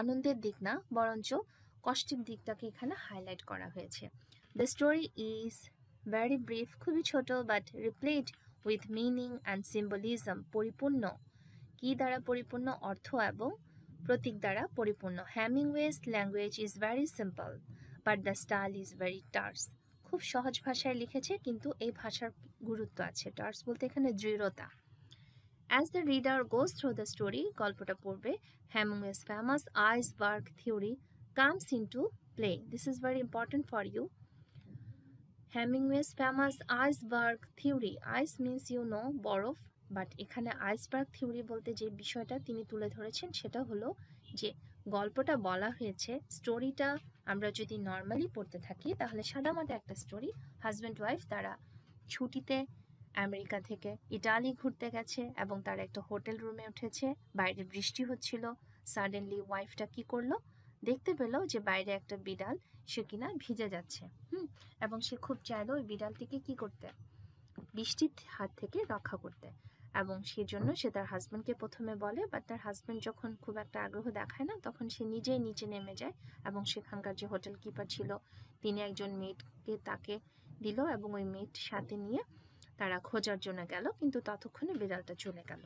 আনন্দের দিক না বরঞ্চ কষ্টের দিকটাকে এখানে হাইলাইট করা হয়েছে। The story is very brief, খুবই ছোট, but replete with meaning and symbolism, পরিপূর্ণ, কি দ্বারা পরিপূর্ণ, অর্থ এবং প্রতীক দ্বারা পরিপূর্ণ। Hemingway's language is very simple but the style is very terse, খুব সহজ ভাষায় লিখেছে কিন্তু এই ভাষার গুরুত্ব আছে, টার্স বলতে এখানে দৃঢ়তা। As the reader goes through the story, গল্পটা পড়বে, Hemingway's famous iceberg theory comes into play. This is very important for you. Hemingway's famous iceberg theory. Ice means you know বরফ, বাট এখানে আইসবার্গ থিওরি বলতে যে বিষয়টা তিনি তুলে ধরেছেন সেটা হলো যে গল্পটা বলা হয়েছে, স্টোরিটা আমরা যদি নর্মালি পড়তে থাকি তাহলে সাদামাটা একটা স্টোরি, হাজব্যান্ড ওয়াইফ তারা ছুটিতে আমেরিকা থেকে ইটালি ঘুরতে গেছে এবং তারা একটা হোটেল রুমে উঠেছে, বাইরে বৃষ্টি হচ্ছিল, সাডেনলি ওয়াইফটা কি করলো, দেখতে পেলো যে বাইরে একটা বিড়াল সে কিনা ভিজে যাচ্ছে, এবং সে খুব চাইলো ওই বিড়ালটিকে কি করতে, বৃষ্টির হাত থেকে রক্ষা করতে, এবং সেজন্য সে তার হাজব্যান্ডকে প্রথমে বলে, বাট তার হাজব্যান্ড যখন খুব একটা আগ্রহ দেখায় না তখন সে নিজেই নিচে নেমে যায় এবং সেখানকার যে হোটেল কিপার ছিল তিনি একজন মেয়েটকে তাকে দিল এবং ওই মেয়েট সাথে নিয়ে তারা খোঁজার জন্য গেল, কিন্তু ততক্ষণে বিড়ালটা চলে গেল।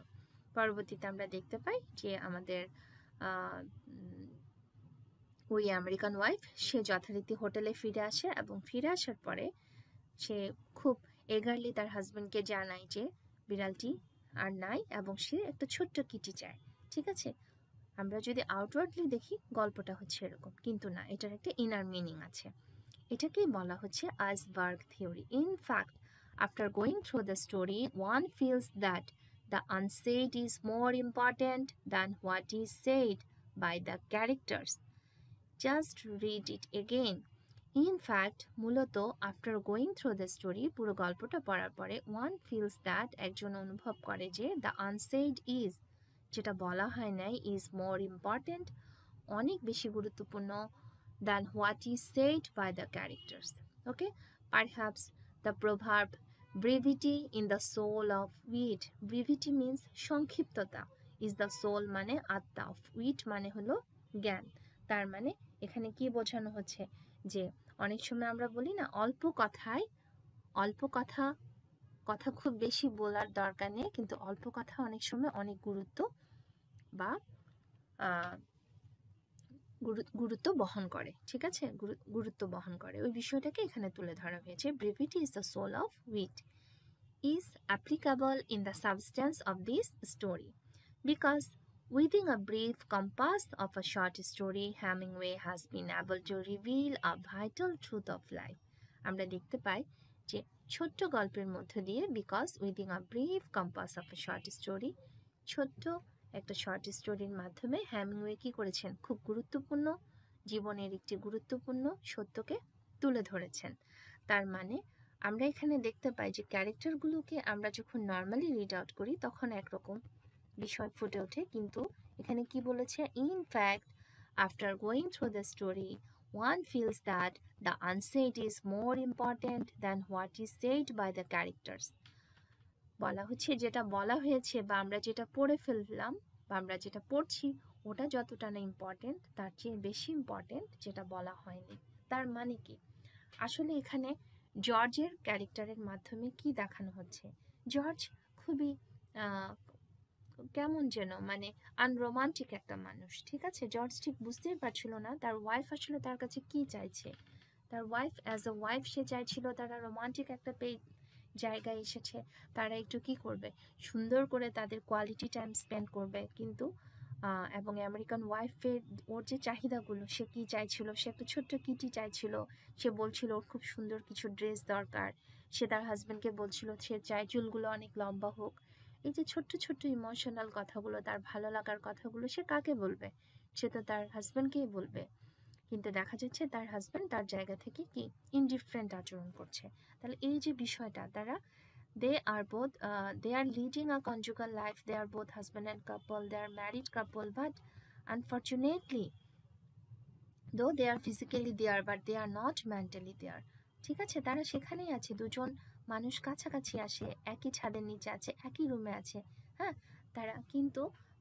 পরবর্তীতে আমরা দেখতে পাই যে আমাদের ওই আমেরিকান ওয়াইফ সে যথারীতি হোটেলে ফিরে আসে এবং ফিরে আসার পরে সে খুব এগারলি তার হাজব্যান্ডকে জানায় যে বিড়ালটি আর নাই এবং সে একটা ছোট্ট কিটি চায়, ঠিক আছে। আমরা যদি আউটওয়ার্ডলি দেখি গল্পটা হচ্ছে এরকম, কিন্তু না, এটার একটা ইনার মিনিং আছে, এটাকেই বলা হচ্ছে iceberg theory. In fact, after going through the story, one feels that the unsaid is more important than what is said by the characters. Just read it again. In fact, মূলত after going through the story, পুরো গল্পটা পড়ার পরে one feels that, একজন অনুভব করে যে the unsaid is, যেটা বলা হয় নাই, is more important, অনেক বেশি গুরুত্বপূর্ণ, than what is said by the characters. Okay? Perhaps the proverb brevity in the soul of wit, brevity means সংক্ষিপ্ততা, is the soul মানে আত্মা, of wit মানে হলো জ্ঞান, তার মানে এখানে কি বোঝানো হচ্ছে যে অনেক সময় আমরা বলি না অল্প কথা খুব বেশি বলার দরকার নেই, কিন্তু অল্প কথা অনেক সময় অনেক গুরুত্ব বা গুরুত্ব বহন করে, ঠিক আছে, গুরুত্ব বহন করে, ওই বিষয়টাকে এখানে তুলে ধরা হয়েছে। Brevity is the soul of wit is applicable in the substance of this story because within a brief compass of a short story, Hemingway has been able to reveal a vital truth of life. আমরা দেখতে পাই যে ছোট্ট গল্পের মধ্য দিয়ে, because within a brief compass of a short story, ছোট্ট একটা short স্টোরির মাধ্যমে হ্যামিংওয়ে কি করেছেন, খুব গুরুত্বপূর্ণ জীবনের একটি গুরুত্বপূর্ণ সত্যকে তুলে ধরেছেন। তার মানে আমরা এখানে দেখতে পাই যে ক্যারেক্টারগুলোকে আমরা যখন নর্মালি রিড আউট করি তখন একরকম বিষয় ফুটে ওঠে, কিন্তু এখানে কি বলেছে, in fact after going through the story one feels that the unsaid is more important than what is said by the characters. বলা হচ্ছে যেটা বলা হয়েছে বা আমরা যেটা পড়ে ফেললাম বা আমরা যেটা পড়ছি ওটা যতটা না ইম্পর্টেন্ট তার চেয়ে বেশি ইম্পর্টেন্ট যেটা বলা হয়নি। তার মানে কি, আসলে এখানে জর্জের ক্যারেক্টারের মাধ্যমে কি দেখানো হচ্ছে, জর্জ খুবই কেমন যেন মানে আনরোমান্টিক একটা মানুষ, ঠিক আছে। জর্জ ঠিক বুঝতেই পারছিল না তার ওয়াইফ আসলে তার কাছে কি চাইছে। তার ওয়াইফ অ্যাজ এ ওয়াইফ সে চাইছিল তারা রোমান্টিক একটা জায়গায় এসেছে, তারা একটু কি করবে, সুন্দর করে তাদের কোয়ালিটি টাইম স্পেন্ড করবে। কিন্তু এবং আমেরিকান ওয়াইফের ওর যে চাহিদাগুলো, সে কি চাইছিল, সে একটা ছোট্ট কিটি চাইছিল। সে বলছিল ওর খুব সুন্দর কিছু ড্রেস দরকার। সে তার হাজব্যান্ডকে বলছিল সে চায় চুলগুলো অনেক লম্বা হোক। এই যে ছোট্ট ছোট্ট ইমোশনাল কথাগুলো, তার ভালো লাগার কথাগুলো, সে কাকে বলবে? সে তো তার হাজব্যান্ডকেই বলবে। কিন্তু দেখা যাচ্ছে তার হাজব্যান্ড তার জায়গা থেকে কি ইনডিফারেন্ট আচরণ করছে। তাহলে এই যে বিষয়টা, তারা they are leading a conjugal life, they are both husband and couple, they are married couple, but unfortunately though they are physically there but they are not mentally there, ঠিক আছে। তারা সেখানেই আছে, দুজন মানুষ কাছাকাছি আসে, একই ছাদের নিচে আছে, একই রুমে আছে, হ্যাঁ,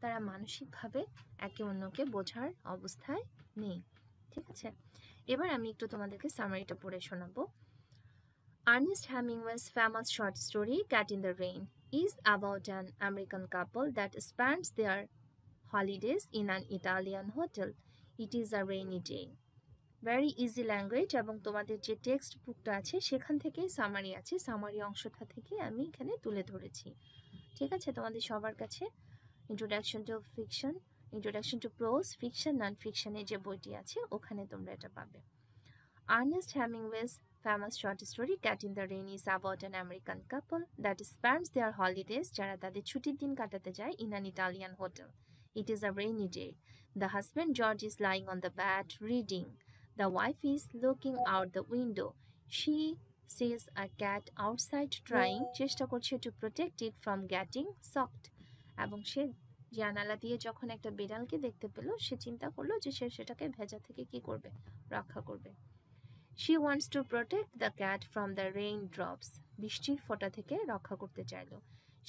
তারা মানসিকভাবে একে অন্যকে বোঝার অবস্থায় নেই, ঠিক আছে। এবার আমি একটু তোমাদেরকে সামারিটা পড়ে শোনাবো। Ernest Hemingway's famous short story Cat in the Rain is about an American couple that spends their holidays in an Italian hotel. It is a rainy day. Very easy language, এবং তোমাদের যে টেক্সট বুকটা আছে সেখান থেকেই summary আছে, summary অংশটা থেকে আমি এখানে তুলে ধরেছি, ঠিক আছে। তোমাদের সবার কাছে introduction to fiction, introduction to prose, fiction, non ফিকশনের যে বইটি আছে ওখানে তোমরা এটা পাবে। Ernest Hemingway's famous short story Cat in the Rain is about an American couple that spends their holidays, যারা তাদের ছুটির দিন কাটাতে যায়, in an Italian hotel. It is a rainy day. The husband George is lying on the bed reading. The wife is looking out the window. She sees a cat outside trying, চেষ্টা করছে to protect it from getting soaked. এবং সে জানালা দিয়ে যখন একটা বিড়ালকে দেখতে পেল, সে চিন্তা করলো যে সে সেটাকে ভেজা থেকে কি করবে, রক্ষা করবে। She wants to protect the cat from the raindrops. বৃষ্টির ফোঁটা থেকে রক্ষা করতে চাইল।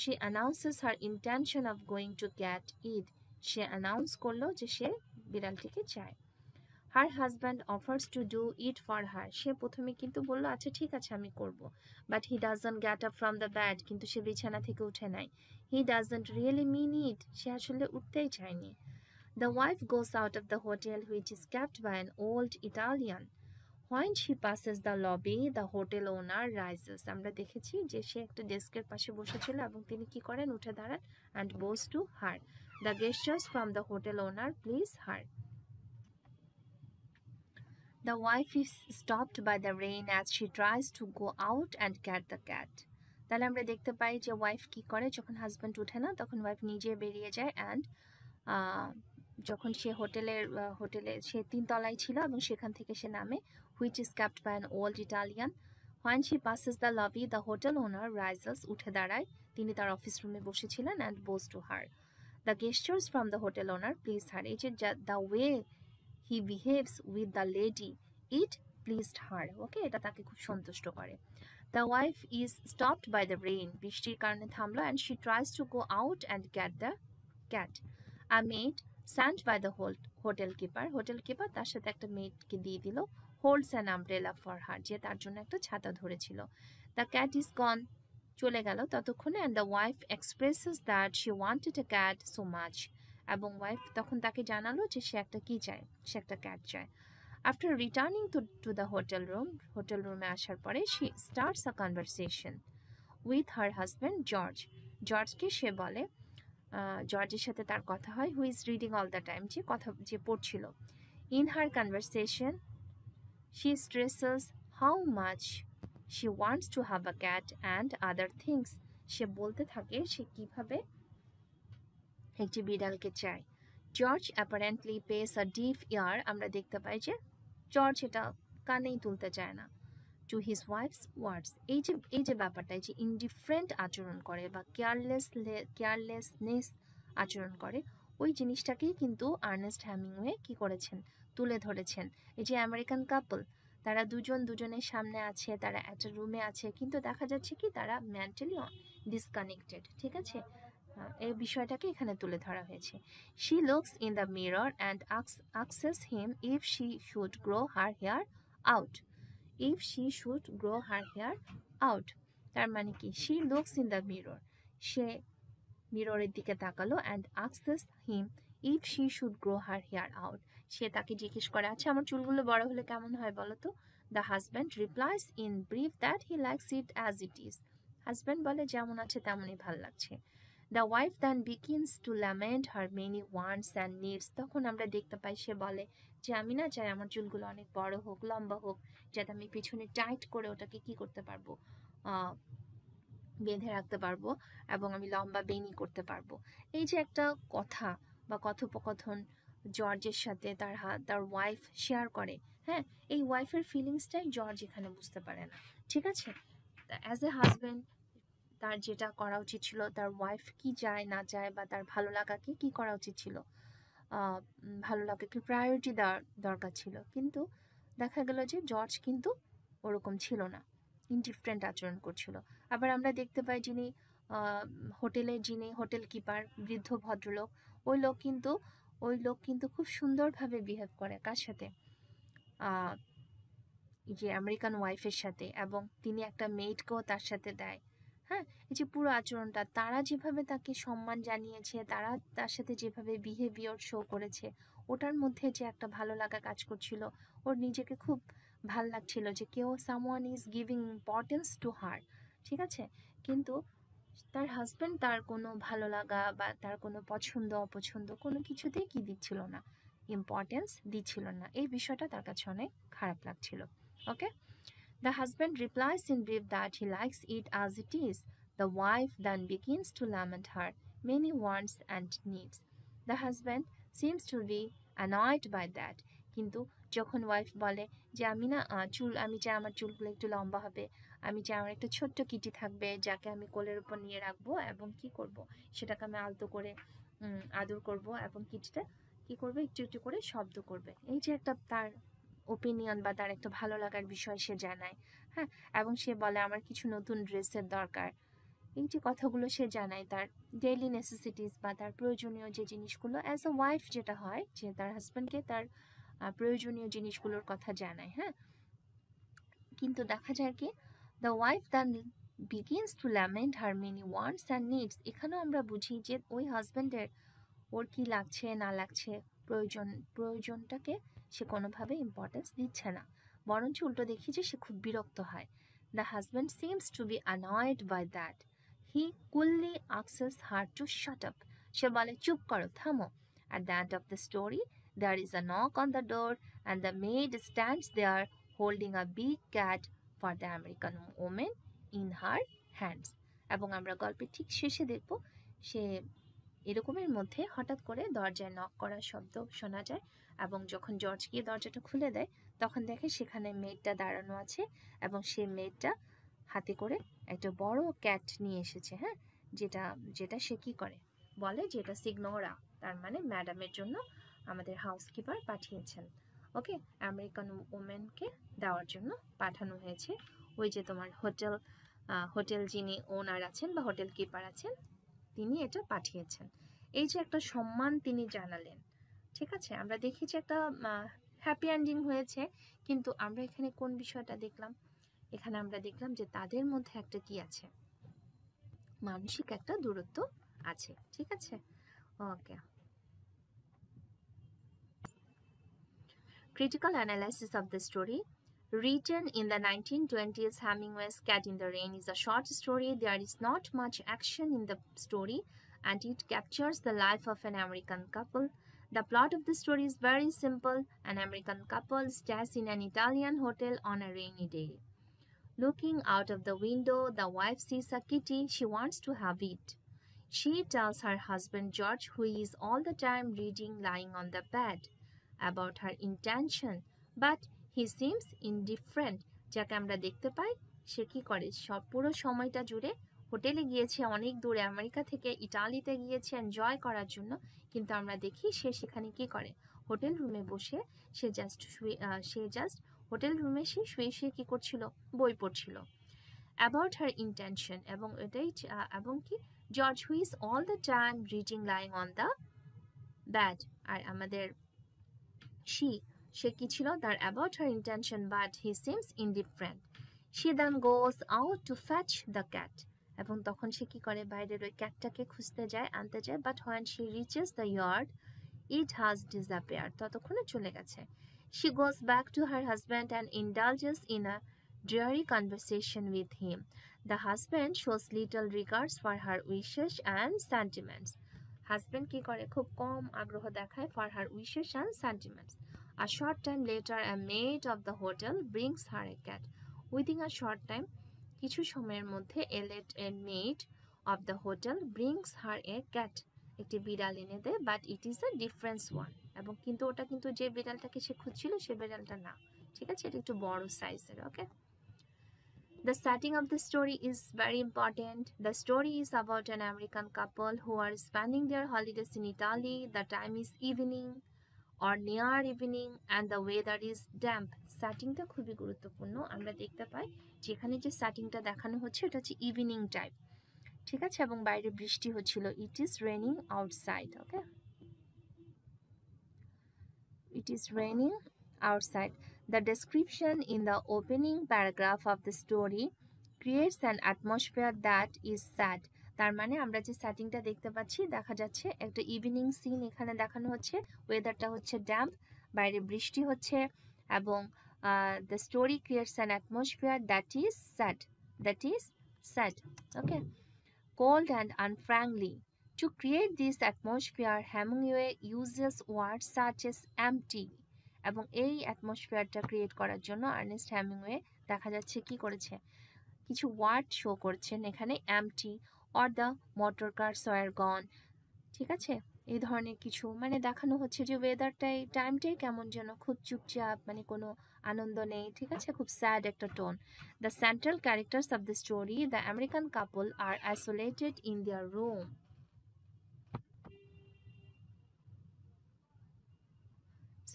She announces her intention of going to get it. Say announce করলো যে সে বিড়ালটিকে চায়। Her husband offers to do it for her. সে প্রথমে কিন্তু বলল আচ্ছা ঠিক আছে আমি করব। But he doesn't get up from the bed. কিন্তু সে বিছানা থেকে উঠে নাই। He doesn't really mean it. সে আসলে উঠতেই চায়নি। The wife goes out of the hotel, which is kept by an old Italian. When she passes the lobby, the hotel owner rises. আমরা দেখেছি যে সে একটা ডেস্কের পাশে বসেছিল এবং তিনি কি করেন, উঠে দাঁড়ান and bows to her. The gestures from the hotel owner please her. The wife is stopped by the rain as she tries to go out and get the cat. তাহলে আমরা দেখতে পাই যে ওয়াইফ কি করে, যখন হাজব্যান্ড উঠে না তখন ওয়াইফ নিজে বেরিয়ে যায় অ্যান্ড যখন সে হোটেলে সে 3 তলায় ছিল এবং সেখান থেকে সে নামে, which is kept by an old Italian. When she passes the lobby, the hotel owner rises, উঠে দাঁড়ায়, তিনি তার অফিস রুমে বসেছিলেন, and bows to her. The gestures from the hotel owner please her. এই যে the way he behaves with the lady, it pleased her. Okay, এটা তাকে খুব সন্তুষ্ট করে। The wife is stopped by the rain. বৃষ্টির কারণে থামলো and she tries to go out and get the cat. A maid sent by the hotel keeper তার সাথে একটা মেয়েকে দিয়ে দিল, holds an umbrella for her, যে তার জন্য একটা ছাতা ধরেছিল। The cat is gone, চলে গেল ততক্ষণে, and the wife expresses that she wanted a cat so much. এবং ওয়াইফ তখন তাকে জানালো যে সে একটা কি চায়, সে একটা ক্যাট চায়। After returning to the hotel room আসার পরে she starts a conversation with her husband George. জর্জকে সে বলে, জর্জের সাথে তার কথা হয়, who is reading all the time, যে পড়ছিল। In her conversation she stresses how much she wants to have a cat and other things. সে বলতে থাকে সে কিভাবে একটি বিড়ালকে চায়। জর্জ অ্যাপারেন্টলি পেস আ ডিফ ইয়ার, আমরা দেখতে পাই যে জর্জ এটা কানেই তুলতে চায় না। টু হিজ ওয়াইফস ওয়ার্ডস, এই যে ব্যাপারটা, এই যে ইনডিফারেন্ট আচরণ করে বা কেয়ারলেসনেস আচরণ করে, ওই জিনিসটাকেই কিন্তু আর্নেস্ট হ্যামিংওয়ে কি করেছেন, তুলে ধরেছেন। এই যে আমেরিকান কাপল, তারা দুজনের সামনে আছে, তারা একটা রুমে আছে, কিন্তু দেখা যাচ্ছে কি তারা মেন্টালি ডিসকানেক্টেড, ঠিক আছে। এই বিষয়টাকে এখানে তুলে ধরা হয়েছে। She looks in the mirror and asks him if she should grow her hair out. if she should grow her hair out. তার মানে কি, she looks in the mirror, সে মিররের দিকে তাকালো and asks him if she should grow her hair out. সে তাকে জিজ্ঞেস করে, আচ্ছা আমার চুলগুলো বড় হলে কেমন হয় বলো তো? The husband replies in brief that he likes it as it is. Husband বলে যেমন আছে তেমনই ভাল লাগছে। The wife then begins to lament her many wants and needs. তখন আমরা দেখতে পাই সে বলে যে আমি না চাই আমার চুলগুলো অনেক বড় হোক, লম্বা হোক, যাতে আমি পিছনে টাইট করে ওটাকে কি করতে পারবো, বেঁধে রাখতে পারবো এবং আমি লম্বা বেনি করতে পারবো। এই যে একটা কথা বা কথোপকথন জর্জের সাথে তার ওয়াইফ শেয়ার করে, হ্যাঁ, এই ওয়াইফের ফিলিংসটাই জর্জ এখানে বুঝতে পারে না, ঠিক আছে? অ্যাজ এ হাজব্যান্ড তার যেটা করা উচিত ছিল, তার ওয়াইফ কি চায় না চায় বা তার ভালো লাগাকে কি করা উচিত ছিল, ভালো লাগাকে প্রায়োরিটি দেওয়ার দরকার ছিল, কিন্তু দেখা গেল যে জর্জ কিন্তু ওরকম ছিল না, ইনডিফারেন্ট আচরণ করছিল। আবার আমরা দেখতে পাই যিনি হোটেল কিপার, বৃদ্ধ ভদ্রলোক, ওই লোক কিন্তু খুব সুন্দরভাবে বিহেভ করে কার সাথে, যে আমেরিকান ওয়াইফের সাথে, এবং তিনি একটা মেইডকেও তার সাথে দেয়। হ্যাঁ, এই যে পুরো আচরণটা, তারা যেভাবে তাকে সম্মান জানিয়েছে, তারা তার সাথে যেভাবে বিহেভিয়ার শো করেছে, ওটার মধ্যে যে একটা ভালো লাগা কাজ করছিল, ওর নিজেকে খুব ভাল লাগছিল যে কেউ someone is giving importance to her, ঠিক আছে? কিন্তু তার হাজব্যান্ড তার কোনো ভালো লাগা বা তার কোনো পছন্দ অপছন্দ কোনো কিছুতেই কি দিচ্ছিল না, ইম্পর্টেন্স দিচ্ছিল না। এই বিষয়টা তার কাছে অনেক খারাপ লাগছিল। ওকে, the husband replies in brief that he likes it as it is. The wife then begins to lament her many wants and needs. The husband seems to be annoyed by that. কিন্তু যখন wife বলে যে আমি চাই আমার চুলগুলো একটু লম্বা হবে, আমি চাই আমার একটা ছোট্ট কিটি থাকবে যাকে আমি কোলের উপর নিয়ে রাখবো এবং কি করব, সেটাকে আমি আলতো করে আদর করব এবং কিটিটা কি করবে, একটু একটু করে শব্দ করবে। এই যে একটা তার ওপিনিয়ন বা তার একটা ভালো লাগার বিষয় সে জানায়, হ্যাঁ, এবং সে বলে আমার কিছু নতুন ড্রেসের দরকার। এই যে কথাগুলো সে জানায় তার ডেইলি নেসেসিটিস বা তার প্রয়োজনীয় যে জিনিসগুলো, অ্যাজ আ ওয়াইফ যেটা হয় যে তার হাজব্যান্ডকে তার প্রয়োজনীয় জিনিসগুলোর কথা জানায়, হ্যাঁ। কিন্তু দেখা যায় কি, the wife than begins two lament her many wants and needs. এখানেও আমরা বুঝি যে ওই হাজব্যান্ডের ওর কি লাগছে না লাগছে, প্রয়োজনটাকে সে কোনোভাবে ইম্পর্টেন্স দিচ্ছে না, বরঞ্চ উল্টো দেখি যে সে খুব বিরক্ত হয়। The husband seems to be annoyed by that. He coolly asks her to shut up. সে বলে চুপ করো, থামো। At the end of the story there is a knock on the door and the maid stands there holding a big cat for the American women in her hands. এবং আমরা গল্পের ঠিক শেষে দেখব সে এরকমের মধ্যে হঠাৎ করে দরজায় নক করার শব্দ শোনা যায়, এবং যখন জর্জ গিয়ে দরজাটা খুলে দেয় তখন দেখে সেখানে মেয়েটা দাঁড়ানো আছে এবং সে মেয়েটা হাতে করে একটা বড় ক্যাট নিয়ে এসেছে, হ্যাঁ, যেটা সে কি করে বলে যে এটা সিগনোরা, তার মানে ম্যাডামের জন্য আমাদের হাউসকিপার পাঠিয়েছেন। ওকে, আমেরিকান ওমেনকে দেওয়ার জন্য পাঠানো হয়েছে। ওই যে তোমার হোটেল যিনি ওনার আছেন বা হোটেল কিপার আছেন তিনি এটা পাঠিয়েছেন। এই যে একটা সম্মান তিনি জানালেন, ঠিক আছে? আমরা দেখি যে একটা হ্যাপি এন্ডিং হয়েছে, কিন্তু আমরা এখানে কোন বিষয়টা দেখলাম? এখানে আমরা দেখলাম যে তাদের মধ্যে একটা কি আছে, মানসিক একটা দূরত্ব আছে, ঠিক আছে? ওকে, critical analysis of the story. Written in the 1920s, Hemingway's Cat in the Rain is a short story. There is not much action in the story, and it captures the life of an American couple. The plot of the story is very simple. An American couple stays in an Italian hotel on a rainy day. Looking out of the window, the wife sees a kitty. She wants to have it. She tells her husband George, who is all the time reading lying on the bed, about her intention, but he seems indifferent. যাকে আমরা দেখতে পাই সে কি করে, পুরো সময়টা জুড়ে হোটেলে গিয়েছে, অনেক দূরে আমেরিকা থেকে ইটালিতে গিয়েছে এনজয় করার জন্য, কিন্তু আমরা দেখি সে সেখানে কি করে, হোটেল রুমে বসে সে জাস্ট হোটেল রুমে সে শুয়ে কি করছিল, বই পড়ছিল। অ্যাবাউট হার ইন্টেনশন, এবং এটাই এবং কি George who is all the time reading lying on the bed, আর আমাদের সে কি ছিল তার about her intention but he seems indifferent. She then goes out to fetch the cat. এবং তখন সে কি করে বাইরের ওই ক্যাটটাকে খুঁজতে যায় আনতে যায় but when she reaches the yard it has disappeared. ততক্ষণে চলে গেছে. She goes back to her husband and indulges in a dreary conversation with him. The husband shows little regards for her wishes and sentiments. Husband কি করে খুব কম আগ্রহ দেখায় for her wishes and sentiments. A short time later a maid of the hotel brings her a cat. Within a short time কিছু সময়ের মধ্যে a maid of the hotel brings her a cat. একটি বিড়াল এনে দেয় but it is a difference one এবং কিন্তু ওটা কিন্তু যে বিড়ালটাকে সে খুঁজছিল সে বিড়ালটা না ঠিক আছে এটা একটু বড় সাইজের ওকে The setting of the story is very important. The story is about an American couple who are spending their holidays in Italy. The time is evening or near evening and the weather is damp. সেটিংটা খুবই গুরুত্বপূর্ণ আমরা দেখতে পাই যেখানে যে সেটিংটা দেখানো হচ্ছে এটা হচ্ছে ইভিনিং টাইম ঠিক আছে এবং বাইরে বৃষ্টি হচ্ছিল it is raining outside okay it is raining outside the description in the opening paragraph of the story creates an atmosphere that is sad তার মানে আমরা যে সেটিংটা দেখতে পাচ্ছি দেখা যাচ্ছে একটা ইভিনিং সিন এখানে দেখানো হচ্ছে ওয়েদারটা হচ্ছে ড্যাম্প বাইরে বৃষ্টি হচ্ছে এবং the story creates an atmosphere that is sad okay cold and unfriendly. To create this atmosphere, Hemingway uses words such as empty. এবং এই অ্যাটমসফিয়ারটা ক্রিয়েট করার জন্য আর্নেস্ট হ্যামিংওয়ে দেখা যাচ্ছে কি করেছে কিছু ওয়ার্ড শো করছেন এখানে empty or the motor cars were gone ঠিক আছে এই ধরনের কিছু মানে দেখানো হচ্ছে যে ওয়েদারটাই টাইমটাই কেমন যেন খুব চুপচাপ মানে কোনো আনন্দ নেই ঠিক আছে খুব স্যাড একটা tone the central characters of the story the American couple are isolated in their room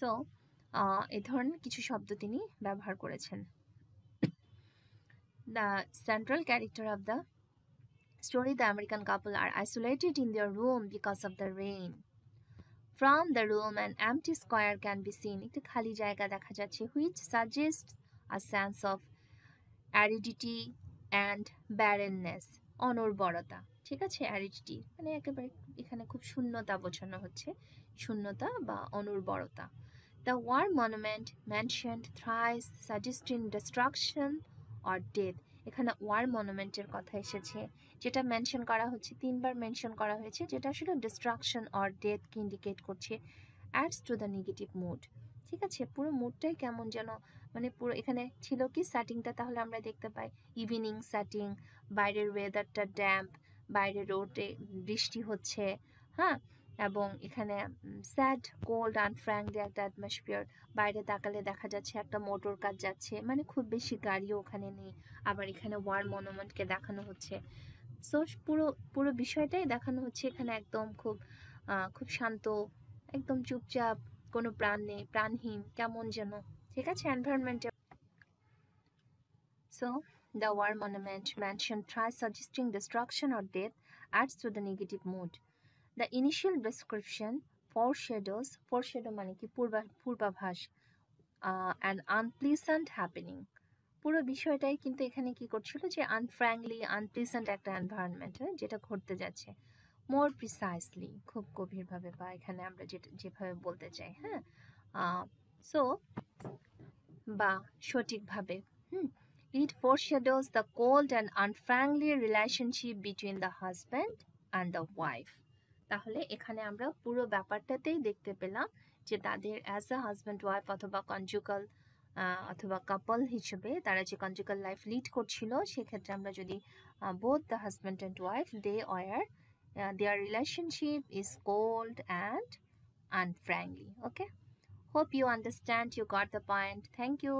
so এই ধরনের কিছু শব্দ তিনি ব্যবহার করেছেন the central character of the story the American couple are isolated in their room because of the rain. From the room an empty square can be seen. একটি খালি জায়গা দেখা যাচ্ছে which suggests a sense of aridity and barrenness. অনুর্বরতা ঠিক আছে aridity মানে একেবারে এখানে খুব শূন্যতা বোঝানো হচ্ছে শূন্যতা বা অনুর্বরতা The war monument mentioned thrice suggesting destruction or death. এখানে ওয়ার মনুমেন্টের কথা এসেছে যেটা মেনশন করা হচ্ছে তিনবার মেনশন করা হয়েছে যেটা আসলে ডিস্ট্রাকশন অর ডেথকে ইন্ডিকেট করছে adds to the negative mood ঠিক আছে পুরো মুডটাই কেমন যেন মানে পুরো এখানে ছিল কি সেটিংটা তাহলে আমরা দেখতে পাই ইভিনিং সেটিং বাইরের ওয়েদারটা ড্যাম্প বাইরে রোডে বৃষ্টি হচ্ছে হ্যাঁ এবং এখানে স্যাড কোল্ড আনফ্র্যাঙ্কলি একটা অ্যাটমসফিয়ার বাইরে তাকালে দেখা যাচ্ছে একটা মোটর কার যাচ্ছে মানে খুব বেশি গাড়িও ওখানে নেই আবার এখানে ওয়ার মনুমেন্টকে দেখানো হচ্ছে সো পুরো বিষয়টাই দেখানো হচ্ছে এখানে একদম খুব শান্ত একদম চুপচাপ কোনো প্রাণ নেই প্রাণহীন কেমন যেন ঠিক আছে এনভায়রনমেন্টে so the war monument mentioned thrice suggesting destruction or death adds to the negative mood. The initial description foreshadow মানে কি পূর্বাভাস an unpleasant happening পুরো বিষয়টাই কিন্তু এখানে কি করছিল যে আনফ্র্যাঙ্কলি আনপ্লিজেন্ট একটা এনভায়রনমেন্ট যেটা ঘটতে যাচ্ছে মোর প্রিসাইসলি খুব গভীরভাবে বা এখানে আমরা যেভাবে বলতে চাই হ্যাঁ সো বা সঠিকভাবে It foreshadows the cold and unfriendly relationship between the husband and the wife. তাহলে এখানে আমরা পুরো ব্যাপারটাতেই দেখতে পেলাম যে তাদের অ্যাজ আ হাজব্যান্ড ওয়াইফ অথবা কনজুগাল অথবা কাপল হিসেবে তারা যে কনজুগাল লাইফ লিড করছিল সেক্ষেত্রে আমরা যদি both the husband and wife they are their relationship is cold and unfrankly okay hope you understand you got the point thank you